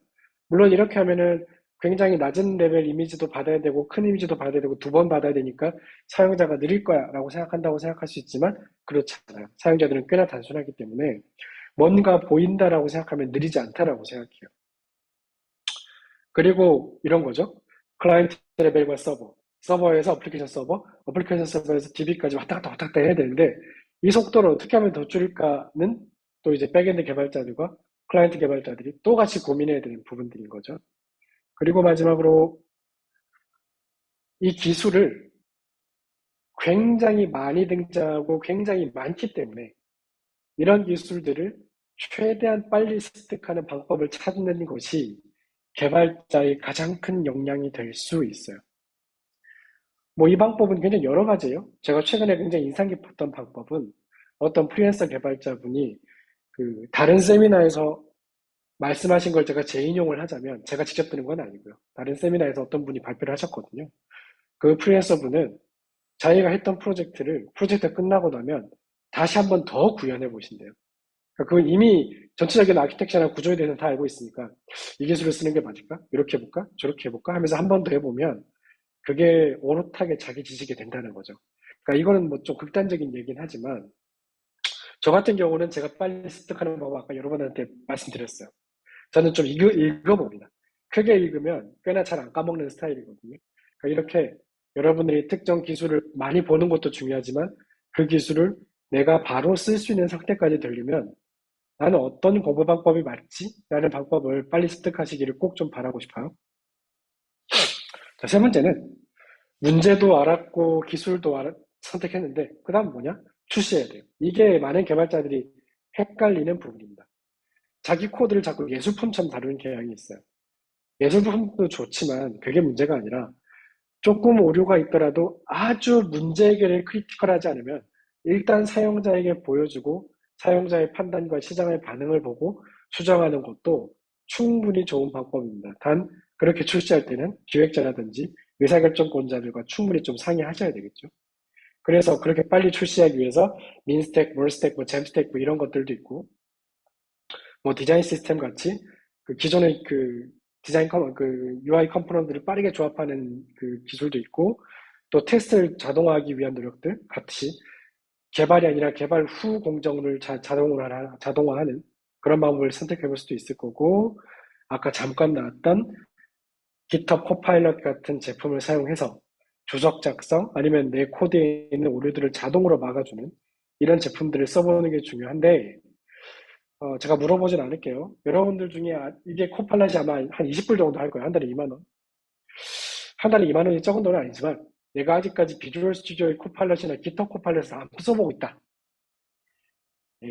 물론 이렇게 하면은 굉장히 낮은 레벨 이미지도 받아야 되고 큰 이미지도 받아야 되고 두 번 받아야 되니까 사용자가 느릴 거야 라고 생각한다고 생각할 수 있지만 그렇지 않아요. 사용자들은 꽤나 단순하기 때문에 뭔가 보인다라고 생각하면 느리지 않다라고 생각해요. 그리고 이런 거죠. 클라이언트 레벨과 서버에서 어플리케이션 서버, 어플리케이션 서버에서 DB까지 왔다 갔다 해야 되는데 이 속도를 어떻게 하면 더 줄일까는 또 이제 백엔드 개발자들과 클라이언트 개발자들이 또 같이 고민해야 되는 부분들인 거죠. 그리고 마지막으로 이 기술을 굉장히 많이 등장하고 굉장히 많기 때문에 이런 기술들을 최대한 빨리 습득하는 방법을 찾는 것이 개발자의 가장 큰 역량이 될 수 있어요. 뭐 이 방법은 굉장히 여러 가지예요. 제가 최근에 굉장히 인상 깊었던 방법은 어떤 프리랜서 개발자분이 다른 세미나에서 말씀하신 걸 제가 재인용을 하자면 제가 직접 들은 건 아니고요. 다른 세미나에서 어떤 분이 발표를 하셨거든요. 그 프리랜서 분은 자기가 했던 프로젝트가 끝나고 나면 다시 한 번 더 구현해 보신대요. 그건 이미 전체적인 아키텍처나 구조에 대해서 다 알고 있으니까 이 기술을 쓰는 게 맞을까? 이렇게 해볼까? 저렇게 해볼까? 하면서 한 번 더 해보면 그게 오롯하게 자기 지식이 된다는 거죠. 그러니까 이거는 뭐 좀 극단적인 얘기긴 하지만 저 같은 경우는 제가 빨리 습득하는 방법 아까 여러분한테 말씀드렸어요. 저는 좀 읽어봅니다. 크게 읽으면 꽤나 잘 안 까먹는 스타일이거든요. 그러니까 이렇게 여러분들이 특정 기술을 많이 보는 것도 중요하지만 그 기술을 내가 바로 쓸 수 있는 상태까지 되려면 나는 어떤 공부 방법이 맞지? 라는 방법을 빨리 습득하시기를 꼭 좀 바라고 싶어요. 자, 세 번째는 문제도 알았고 기술도 선택했는데 그 다음 뭐냐? 출시해야 돼요. 이게 많은 개발자들이 헷갈리는 부분입니다. 자기 코드를 자꾸 예술품처럼 다루는 경향이 있어요. 예술품도 좋지만 그게 문제가 아니라 조금 오류가 있더라도 아주 문제 해결을 크리티컬하지 않으면 일단 사용자에게 보여주고 사용자의 판단과 시장의 반응을 보고 수정하는 것도 충분히 좋은 방법입니다. 단 그렇게 출시할 때는 기획자라든지 의사결정권자들과 충분히 좀 상의하셔야 되겠죠. 그래서 그렇게 빨리 출시하기 위해서 민스택, 몰스택, 잼스택 이런 것들도 있고 디자인 시스템 같이 그 기존의 그 UI 컴포넌트를 빠르게 조합하는 그 기술도 있고 또 테스트를 자동화하기 위한 노력들 같이 개발이 아니라 개발 후 공정을 자동화하는 그런 방법을 선택해 볼 수도 있을 거고 아까 잠깐 나왔던 GitHub Copilot 같은 제품을 사용해서 주석 작성 아니면 내 코드에 있는 오류들을 자동으로 막아주는 이런 제품들을 써보는 게 중요한데 제가 물어보진 않을게요. 여러분들 중에 이게 코팔렛이 아마 한 20불 정도 할 거예요. 한 달에 2만 원. 한 달에 2만 원이 적은 돈은 아니지만 내가 아직까지 비주얼 스튜디오의 코팔렛이나 기터 코팔렛을 안 써보고 있다.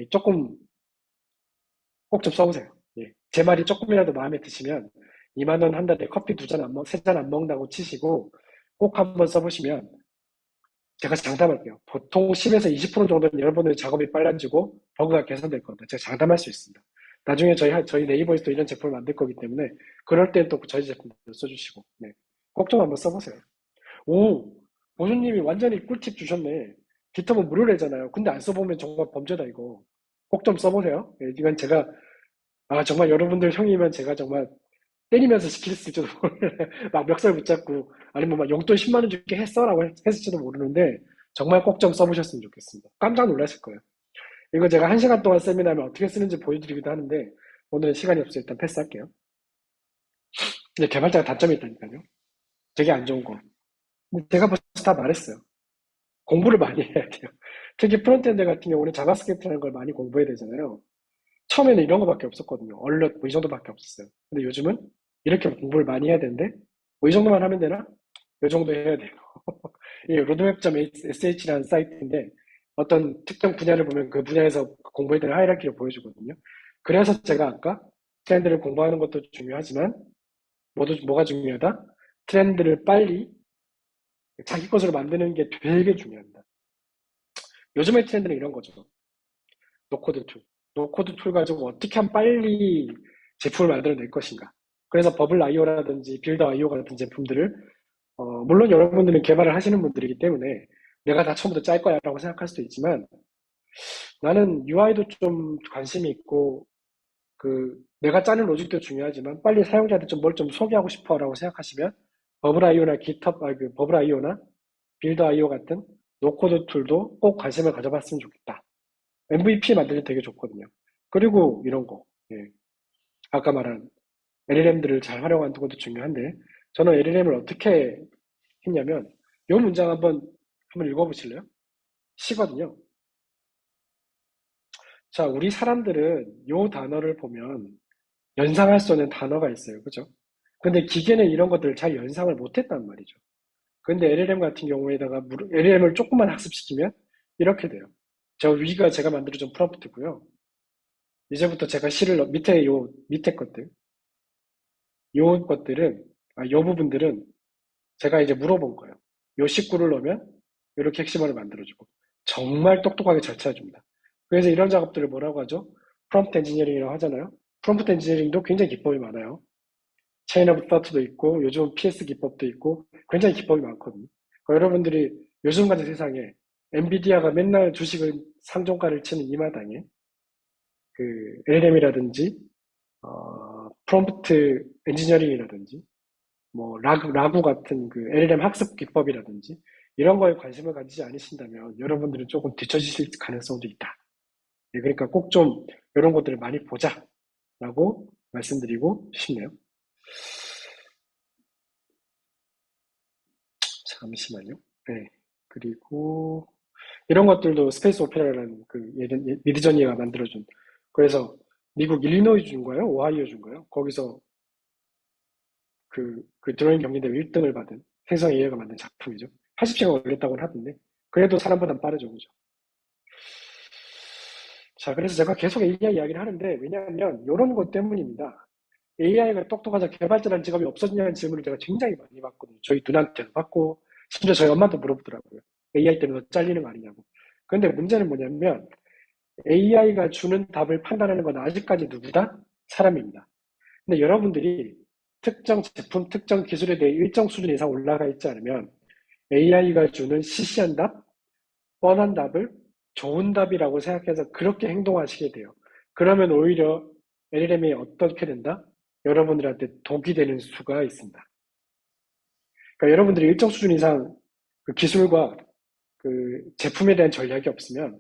조금 꼭 좀 써보세요. 제 말이 조금이라도 마음에 드시면 2만 원 한 달에 커피 3잔 안 먹는다고 치시고 꼭 한번 써보시면 제가 장담할게요. 보통 10에서 20% 정도는 여러분의 작업이 빨라지고 버그가 개선될 겁니다. 제가 장담할 수 있습니다. 나중에 저희 네이버에서도 이런 제품을 만들 거기 때문에 그럴 땐 또 저희 제품도 써주시고 꼭 좀 한번 써보세요. 오, 보조님이 완전히 꿀팁 주셨네. 깃허브 무료래잖아요. 근데 안 써보면 정말 범죄다 이거. 꼭 좀 써보세요. 이건 제가 정말 여러분들 형이면 제가 정말 때리면서 시킬지도 모르네. 막 멱살 붙잡고 아니면 막 용돈 10만 원 줄게 했어라고 했을지도 모르는데 정말 꼭 좀 써보셨으면 좋겠습니다. 깜짝 놀라실 거예요. 이거 제가 1시간 동안 세미나면 어떻게 쓰는지 보여드리기도 하는데 오늘은 시간이 없어서 일단 패스할게요. 근데 개발자가 단점이 있다니까요. 되게 안 좋은 거. 근데 제가 벌써 다 말했어요. 공부를 많이 해야 돼요. 특히 프론트엔드 같은 경우는 자바스크립트라는 걸 많이 공부해야 되잖아요. 처음에는 이런 거밖에 없었거든요. 얼럿 이 정도밖에 없었어요. 근데 요즘은 이렇게 공부를 많이 해야 되는데 이 정도만 하면 되나? 이 정도 해야 돼요. 이 roadmap.sh라는 사이트인데 어떤 특정 분야를 보면 그 분야에서 공부해야 되는 하이라키를 보여주거든요. 그래서 제가 아까 트렌드를 공부하는 것도 중요하지만 뭐가 중요하다? 트렌드를 빨리 자기 것으로 만드는 게 되게 중요합니다. 요즘의 트렌드는 이런 거죠. 노코드 툴 가지고 어떻게 하면 빨리 제품을 만들어낼 것인가. 그래서 버블.io라든지 빌더.io 같은 제품들을 물론 여러분들은 개발을 하시는 분들이기 때문에 내가 다 처음부터 짤 거야 라고 생각할 수도 있지만 나는 UI도 좀 관심이 있고 내가 짜는 로직도 중요하지만 빨리 사용자한테 뭘 좀 소개하고 싶어 라고 생각하시면 버블.io나 버블.io나 빌더.io 같은 노코드 툴도 꼭 관심을 가져봤으면 좋겠다. MVP 만들 때 되게 좋거든요. 그리고 이런 거. 아까 말한 LLM들을 잘 활용하는 것도 중요한데 저는 LLM을 어떻게 했냐면 이 문장 한번 읽어보실래요? 시거든요. 자, 우리 사람들은 이 단어를 보면 연상할 수 없는 단어가 있어요. 그죠? 근데 기계는 이런 것들을 잘 연상을 못했단 말이죠. 근데 LLM 같은 경우에다가 LLM을 조금만 학습시키면 이렇게 돼요. 위가 제가 만들어준 프롬프트고요. 이제부터 제가 밑에 것들, 요 부분들은 제가 이제 물어본 거예요. 요 식구를 넣으면 이렇게 핵심어를 만들어주고 정말 똑똑하게 잘 찾아줍니다. 그래서 이런 작업들을 뭐라고 하죠? 프롬프트 엔지니어링이라고 하잖아요. 프롬프트 엔지니어링도 굉장히 기법이 많아요. 체인 오브 서트도 있고 요즘 PS 기법도 있고 굉장히 기법이 많거든요. 그러니까 여러분들이 요즘 같은 세상에 엔비디아가 맨날 주식을 상종가를 치는 이 마당에 LLM이라든지 프롬프트 엔지니어링이라든지 라구 같은 LLM 학습 기법이라든지 이런 거에 관심을 가지지 않으신다면 여러분들은 조금 뒤처지실 가능성도 있다. 그러니까 꼭 좀 이런 것들을 많이 보자라고 말씀드리고 싶네요. 잠시만요. 네. 그리고 이런 것들도 스페이스 오페라라는 그 예전 미드저니가 만들어준. 그래서 미국 일리노이 주인가요? 오하이오 주인가요? 거기서 그 드로잉 경기대회 1등을 받은 생성 AI가 만든 작품이죠. 80시간 걸렸다고는 하던데 그래도 사람보단 빠르죠, 그죠? 자, 그래서 제가 계속 AI 이야기를 하는데 왜냐하면 이런 것 때문입니다. AI가 똑똑하자 개발자라는 직업이 없어지냐는 질문을 제가 굉장히 많이 받거든요. 저희 누나한테도 받고 심지어 저희 엄마도 물어보더라고요. AI 때문에 너 잘리는 거 아니냐고. 그런데 문제는 뭐냐면 AI가 주는 답을 판단하는 건 아직까지 누구다? 사람입니다. 근데 여러분들이 특정 제품, 특정 기술에 대해 일정 수준 이상 올라가 있지 않으면 AI가 주는 시시한 답, 뻔한 답을 좋은 답이라고 생각해서 그렇게 행동하시게 돼요. 그러면 오히려 LLM이 어떻게 된다? 여러분들한테 독이 되는 수가 있습니다. 그러니까 여러분들이 일정 수준 이상 그 기술과 그 제품에 대한 전략이 없으면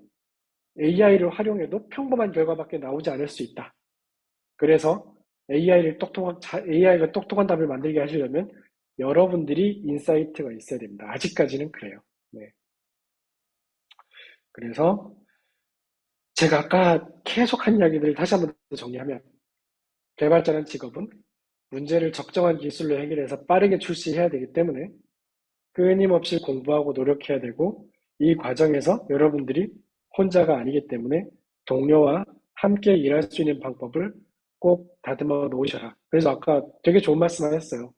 AI를 활용해도 평범한 결과밖에 나오지 않을 수 있다. 그래서 AI가 똑똑한 답을 만들게 하시려면 여러분들이 인사이트가 있어야 됩니다. 아직까지는 그래요. 네. 그래서 제가 아까 계속 한 이야기들을 다시 한번 더 정리하면 개발자라는 직업은 문제를 적정한 기술로 해결해서 빠르게 출시해야 되기 때문에 끊임없이 공부하고 노력해야 되고 이 과정에서 여러분들이 혼자가 아니기 때문에 동료와 함께 일할 수 있는 방법을 꼭 다듬어 놓으셔라. 그래서 아까 되게 좋은 말씀 하셨어요.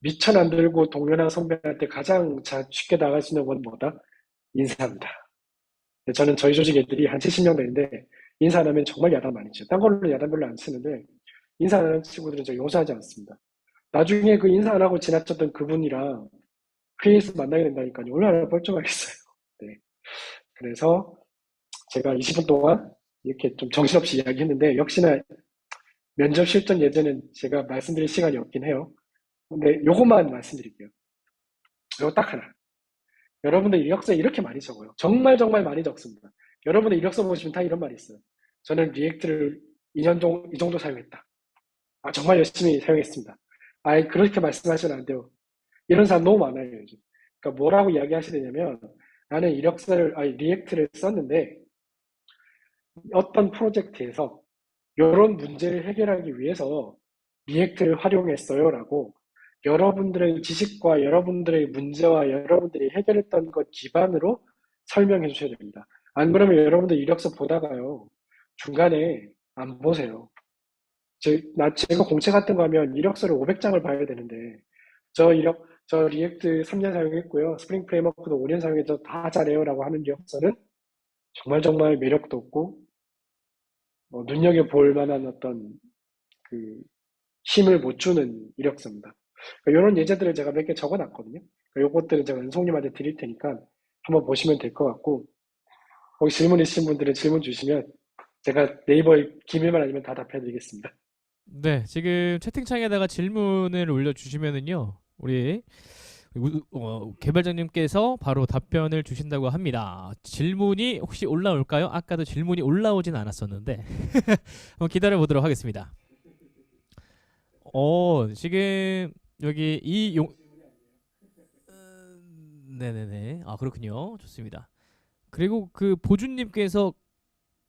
미천 안 들고 동료나 선배한테 가장 쉽게 나갈 수 있는 건 뭐다? 인사입니다. 저는 저희 조직 애들이 한 70명 되는데 인사 안 하면 정말 야단 많이 쳐요. 딴 걸로 야단 별로 안 치는데 인사 안 하는 친구들은 저 용서하지 않습니다. 나중에 그 인사 안 하고 지나쳤던 그분이랑 회의에서 만나게 된다니까요. 얼마나 뻘쭘하겠어요. 네. 그래서 제가 20분 동안 이렇게 좀 정신없이 이야기했는데 역시나 면접 실전 예제는 제가 말씀드릴 시간이 없긴 해요. 근데 요것만 말씀드릴게요. 요거 딱 하나. 여러분들 이력서에 이렇게 많이 적어요. 정말 정말 많이 적습니다. 여러분들 이력서 보시면 다 이런 말이 있어요. 저는 리액트를 2년 정도, 이 정도 사용했다. 아, 정말 열심히 사용했습니다. 아이, 그렇게 말씀하시면 안 돼요. 이런 사람 너무 많아요, 요즘. 그러니까 뭐라고 이야기하시느냐면, 나는 리액트를 썼는데, 어떤 프로젝트에서 이런 문제를 해결하기 위해서 리액트를 활용했어요 라고 여러분들의 지식과 여러분들의 문제와 여러분들이 해결했던 것 기반으로 설명해 주셔야 됩니다. 안 그러면 여러분들 이력서 보다가요, 중간에 안 보세요. 제가 공채 같은 거 하면 이력서를 500장을 봐야 되는데, 저 리액트 3년 사용했고요. 스프링 프레임워크도 5년 사용해서 다 잘해요 라고 하는 이력서는 정말 정말 매력도 없고, 눈여겨볼 만한 어떤 그 힘을 못 주는 이력서입니다. 그러니까 이런 예제들을 제가 몇 개 적어놨거든요. 그러니까 이것들은 제가 은송님한테 드릴 테니까 한번 보시면 될 것 같고, 혹시 질문 있으신 분들은 질문 주시면 제가 네이버에 기밀만 아니면 다 답해드리겠습니다. 네, 지금 채팅창에다가 질문을 올려주시면은요, 우리 개발자님께서 바로 답변을 주신다고 합니다. 질문이 혹시 올라올까요? 아까도 질문이 올라오진 않았었는데 한번 기다려 보도록 하겠습니다. 지금 여기 네네네. 아, 그렇군요. 좋습니다. 그리고 그 보준님께서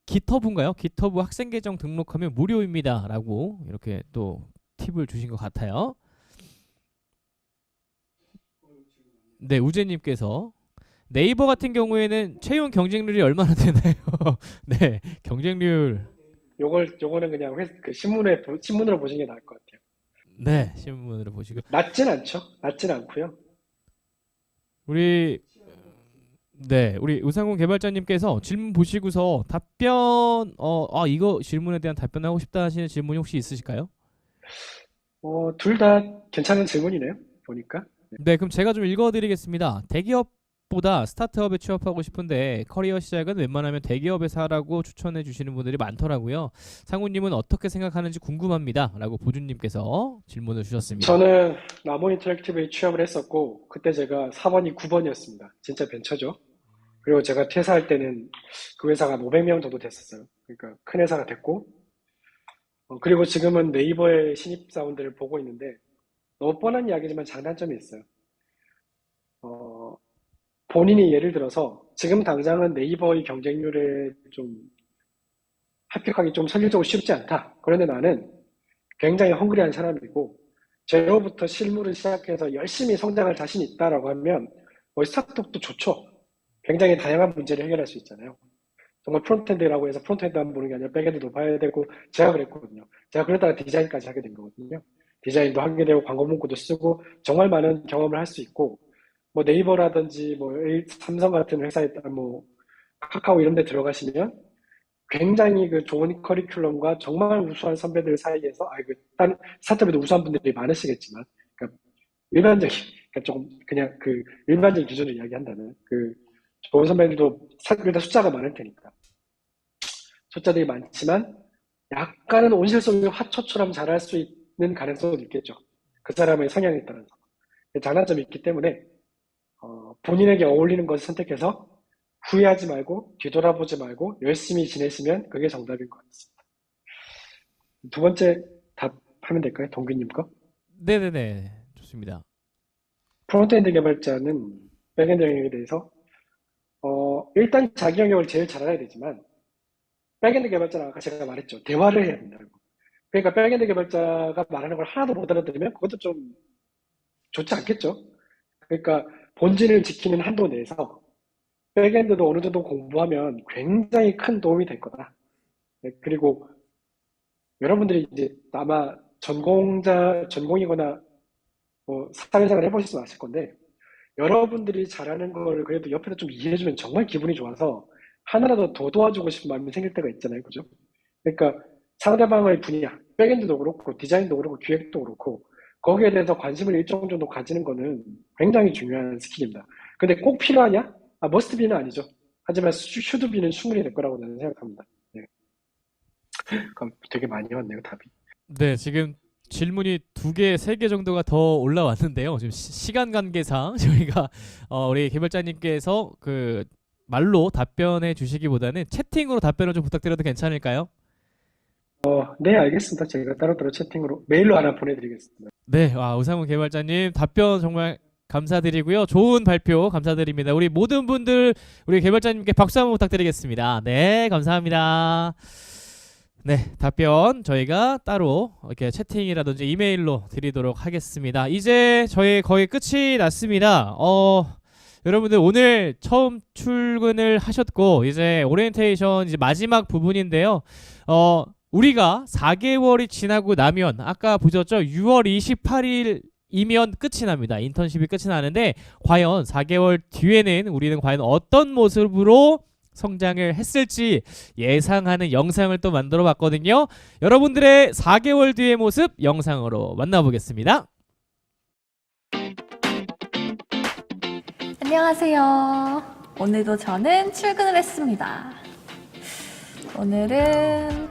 기터브인가요? 기터브 학생 계정 등록하면 무료입니다 라고 이렇게 또 팁을 주신 것 같아요. 네, 우재님께서 네이버 같은 경우에는 채용 경쟁률이 얼마나 되나요? 네, 경쟁률. 요거는 그냥 신문으로 보시는 게 나을 것 같아요. 네, 신문으로 보시고. 낮진 않죠. 낮진 않고요. 우리 우상훈 개발자님께서 질문 보시고서 답변, 이거 질문에 대한 답변하고 싶다 하시는 질문이 혹시 있으실까요? 둘 다 괜찮은 질문이네요. 보니까. 네, 그럼 제가 좀 읽어드리겠습니다. 대기업보다 스타트업에 취업하고 싶은데 커리어 시작은 웬만하면 대기업에서 하라고 추천해 주시는 분들이 많더라고요. 상훈님은 어떻게 생각하는지 궁금합니다 라고 보준님께서 질문을 주셨습니다. 저는 나무 인터랙티브에 취업을 했었고 그때 제가 4번이 9번이었습니다. 진짜 벤처죠. 그리고 제가 퇴사할 때는 그 회사가 한 500명 정도 됐었어요. 그러니까 큰 회사가 됐고, 그리고 지금은 네이버의 신입사원들을 보고 있는데 너무 뻔한 이야기지만 장단점이 있어요. 본인이 예를 들어서 지금 당장은 네이버의 경쟁률에 좀 합격하기 좀 설리적으로 쉽지 않다. 그런데 나는 굉장히 헝그리한 사람이고 제로부터 실무를 시작해서 열심히 성장할 자신이 있다라고 하면 스타트업도 좋죠. 굉장히 다양한 문제를 해결할 수 있잖아요. 정말 프론트엔드라고 해서 프론트엔드만 보는 게 아니라 백엔드도 봐야 되고 제가 그랬거든요. 제가 그러다가 디자인까지 하게 된 거거든요. 디자인도 하게 되고 광고 문구도 쓰고 정말 많은 경험을 할 수 있고 뭐 네이버라든지 뭐 삼성 같은 회사에 뭐 카카오 이런 데 들어가시면 굉장히 그 좋은 커리큘럼과 정말 우수한 선배들 사이에서 딴 스타트업에도 우수한 분들이 많으시겠지만 그러니까 일반적인 그러니까 조금 그냥 그 일반적인 기준을 이야기한다면 그 좋은 선배들도 일단 숫자가 많을 테니까 숫자들이 많지만 약간은 온실 속의 화초처럼 자랄 수 있는 가능성도 있겠죠. 그 사람의 성향에 따라서 장단점이 있기 때문에 본인에게 어울리는 것을 선택해서 후회하지 말고 뒤돌아보지 말고 열심히 지내시면 그게 정답인 것 같습니다. 두 번째 답하면 될까요? 동규님 거? 네네네. 좋습니다. 프론트엔드 개발자는 백엔드 영역에 대해서 일단 자기 영역을 제일 잘 알아야 되지만 백엔드 개발자는 아까 제가 말했죠. 대화를 해야 된다고. 그러니까 백엔드 개발자가 말하는 걸 하나도 못 알아들으면 그것도 좀 좋지 않겠죠. 그러니까 본질을 지키는 한도 내에서 백엔드도 어느 정도 공부하면 굉장히 큰 도움이 될 거다. 네, 그리고 여러분들이 이제 아마 전공이거나 뭐 사회생활 해보시면 아실 건데 여러분들이 잘하는 걸 그래도 옆에서 좀 이해해주면 정말 기분이 좋아서 하나라도 더 도와주고 싶은 마음이 생길 때가 있잖아요. 그죠? 그러니까 상대방의 분야, 백엔드도 그렇고 디자인도 그렇고 기획도 그렇고 거기에 대해서 관심을 일정 정도 가지는 거는 굉장히 중요한 스킬입니다. 근데 꼭 필요하냐? 머스트비는 아니죠. 하지만 슈드비는 충분히 될 거라고 저는 생각합니다. 네. 그럼 되게 많이 왔네요, 답이. 네, 지금 질문이 2개, 3개 정도가 더 올라왔는데요. 지금 시간 관계상 저희가 우리 개발자님께서 그 말로 답변해 주시기보다는 채팅으로 답변을 좀 부탁드려도 괜찮을까요? 네, 알겠습니다. 제가 따로따로 채팅으로 메일로 하나 보내드리겠습니다. 네, 우상훈 개발자님 답변 정말 감사드리고요. 좋은 발표 감사드립니다. 우리 모든 분들 우리 개발자님께 박수 한번 부탁드리겠습니다. 네, 감사합니다. 네, 답변 저희가 따로 이렇게 채팅이라든지 이메일로 드리도록 하겠습니다. 이제 저희 거의 끝이 났습니다. 여러분들 오늘 처음 출근을 하셨고 이제 오리엔테이션 이제 마지막 부분인데요. 우리가 4개월이 지나고 나면 아까 보셨죠? 6월 28일이면 끝이 납니다. 인턴십이 끝이 나는데 과연 4개월 뒤에는 우리는 과연 어떤 모습으로 성장을 했을지 예상하는 영상을 또 만들어 봤거든요. 여러분들의 4개월 뒤의 모습 영상으로 만나보겠습니다. 안녕하세요. 오늘도 저는 출근을 했습니다. 오늘은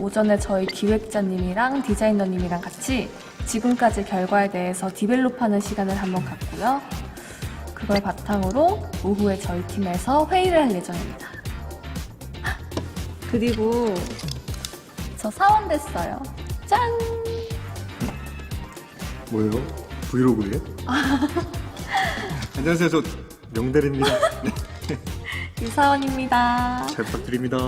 오전에 저희 기획자님이랑 디자이너님이랑 같이 지금까지 결과에 대해서 디벨롭하는 시간을 한번 갖고요. 그걸 바탕으로 오후에 저희 팀에서 회의를 할 예정입니다. 그리고 저 사원 됐어요. 짠! 뭐예요? 브이로그예요? 안녕하세요. 저 명대리입니다. 유사원입니다. 잘 부탁드립니다.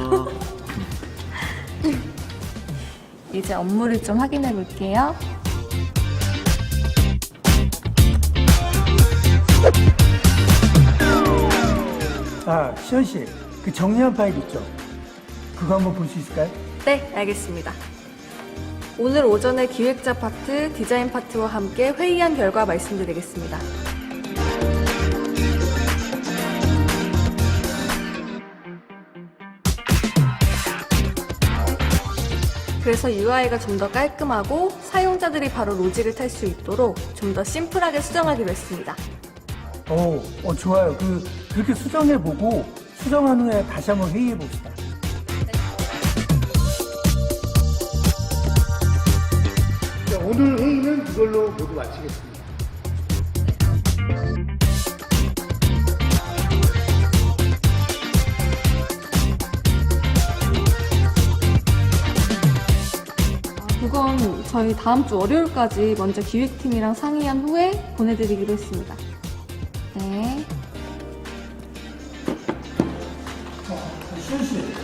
이제 업무를 좀 확인해 볼게요. 시연 씨, 그 정리한 파일 있죠? 그거 한번 볼 수 있을까요? 네, 알겠습니다. 오늘 오전에 기획자 파트, 디자인 파트와 함께 회의한 결과 말씀드리겠습니다. 그래서 UI가 좀 더 깔끔하고 사용자들이 바로 로직을 탈 수 있도록 좀 더 심플하게 수정하기로 했습니다. 좋아요. 그렇게 수정해보고 수정한 후에 다시 한번 회의해봅시다. 자, 오늘 회의는 이걸로 모두 마치겠습니다. 그건 저희 다음 주 월요일까지 먼저 기획팀이랑 상의한 후에 보내드리기로 했습니다. 네. 시현 씨,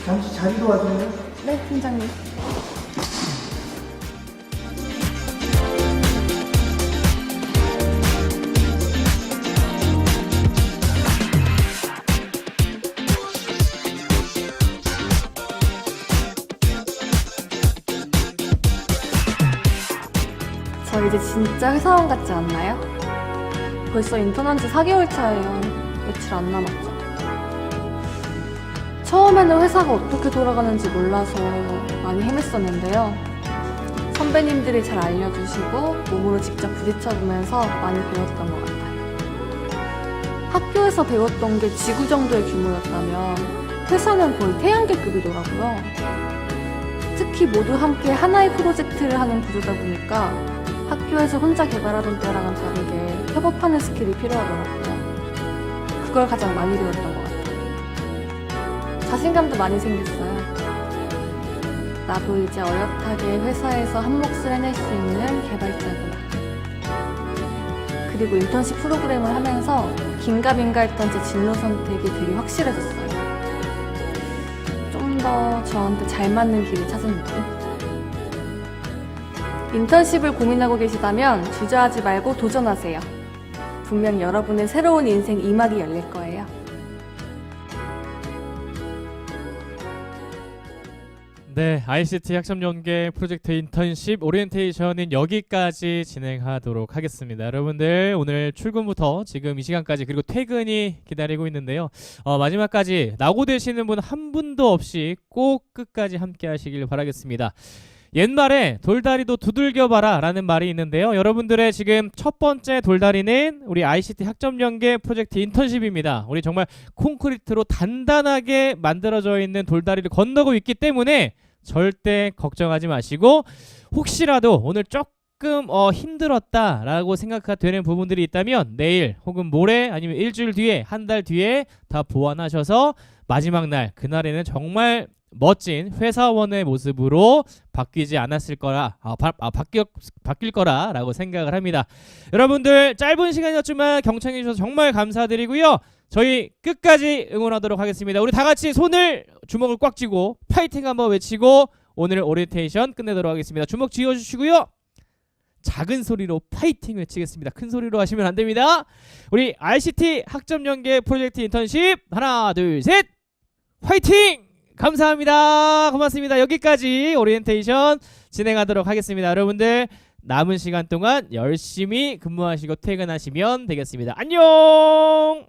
잠시 자리로 와주세요. 네, 팀장님. 저 이제 진짜 회사원 같지 않나요? 벌써 인턴한 지 4개월 차예요. 며칠 안 남았죠. 처음에는 회사가 어떻게 돌아가는지 몰라서 많이 헤맸었는데요. 선배님들이 잘 알려주시고 몸으로 직접 부딪혀보면서 많이 배웠던 것 같아요. 학교에서 배웠던 게 지구 정도의 규모였다면 회사는 거의 태양계급이더라고요. 특히 모두 함께 하나의 프로젝트를 하는 구조다 보니까 학교에서 혼자 개발하던 때랑은 다르게 협업하는 스킬이 필요하더라고요. 그걸 가장 많이 배웠던 것 같아요. 자신감도 많이 생겼어요. 나도 이제 어엿하게 회사에서 한 몫을 해낼 수 있는 개발자구나. 그리고 인턴십 프로그램을 하면서 긴가민가 했던 제 진로 선택이 되게 확실해졌어요. 좀 더 저한테 잘 맞는 길을 찾은 느낌? 인턴십을 고민하고 계시다면 주저하지 말고 도전하세요. 분명 여러분의 새로운 인생 2막이 열릴 거예요. 네, ICT 학점 연계 프로젝트 인턴십 오리엔테이션은 여기까지 진행하도록 하겠습니다. 여러분들 오늘 출근부터 지금 이 시간까지 그리고 퇴근이 기다리고 있는데요. 마지막까지 낙오되시는 분 한 분도 없이 꼭 끝까지 함께 하시길 바라겠습니다. 옛말에 돌다리도 두들겨봐라 라는 말이 있는데요. 여러분들의 지금 첫 번째 돌다리는 우리 ICT 학점 연계 프로젝트 인턴십입니다. 우리 정말 콘크리트로 단단하게 만들어져 있는 돌다리를 건너고 있기 때문에 절대 걱정하지 마시고, 혹시라도 오늘 조금 힘들었다라고 생각이 되는 부분들이 있다면 내일 혹은 모레 아니면 일주일 뒤에 한 달 뒤에 다 보완하셔서 마지막 날 그날에는 정말 멋진 회사원의 모습으로 바뀌지 않았을 거라 바뀔 거라라고 생각을 합니다. 여러분들 짧은 시간이었지만 경청해 주셔서 정말 감사드리고요. 저희 끝까지 응원하도록 하겠습니다. 우리 다 같이 손을 주먹을 꽉 쥐고 파이팅 한번 외치고 오늘 오리엔테이션 끝내도록 하겠습니다. 주먹 쥐어주시고요. 작은 소리로 파이팅 외치겠습니다. 큰 소리로 하시면 안 됩니다. 우리 ICT 학점 연계 프로젝트 인턴십 하나 둘 셋 화이팅! 감사합니다. 고맙습니다. 여기까지 오리엔테이션 진행하도록 하겠습니다. 여러분들 남은 시간 동안 열심히 근무하시고 퇴근하시면 되겠습니다. 안녕!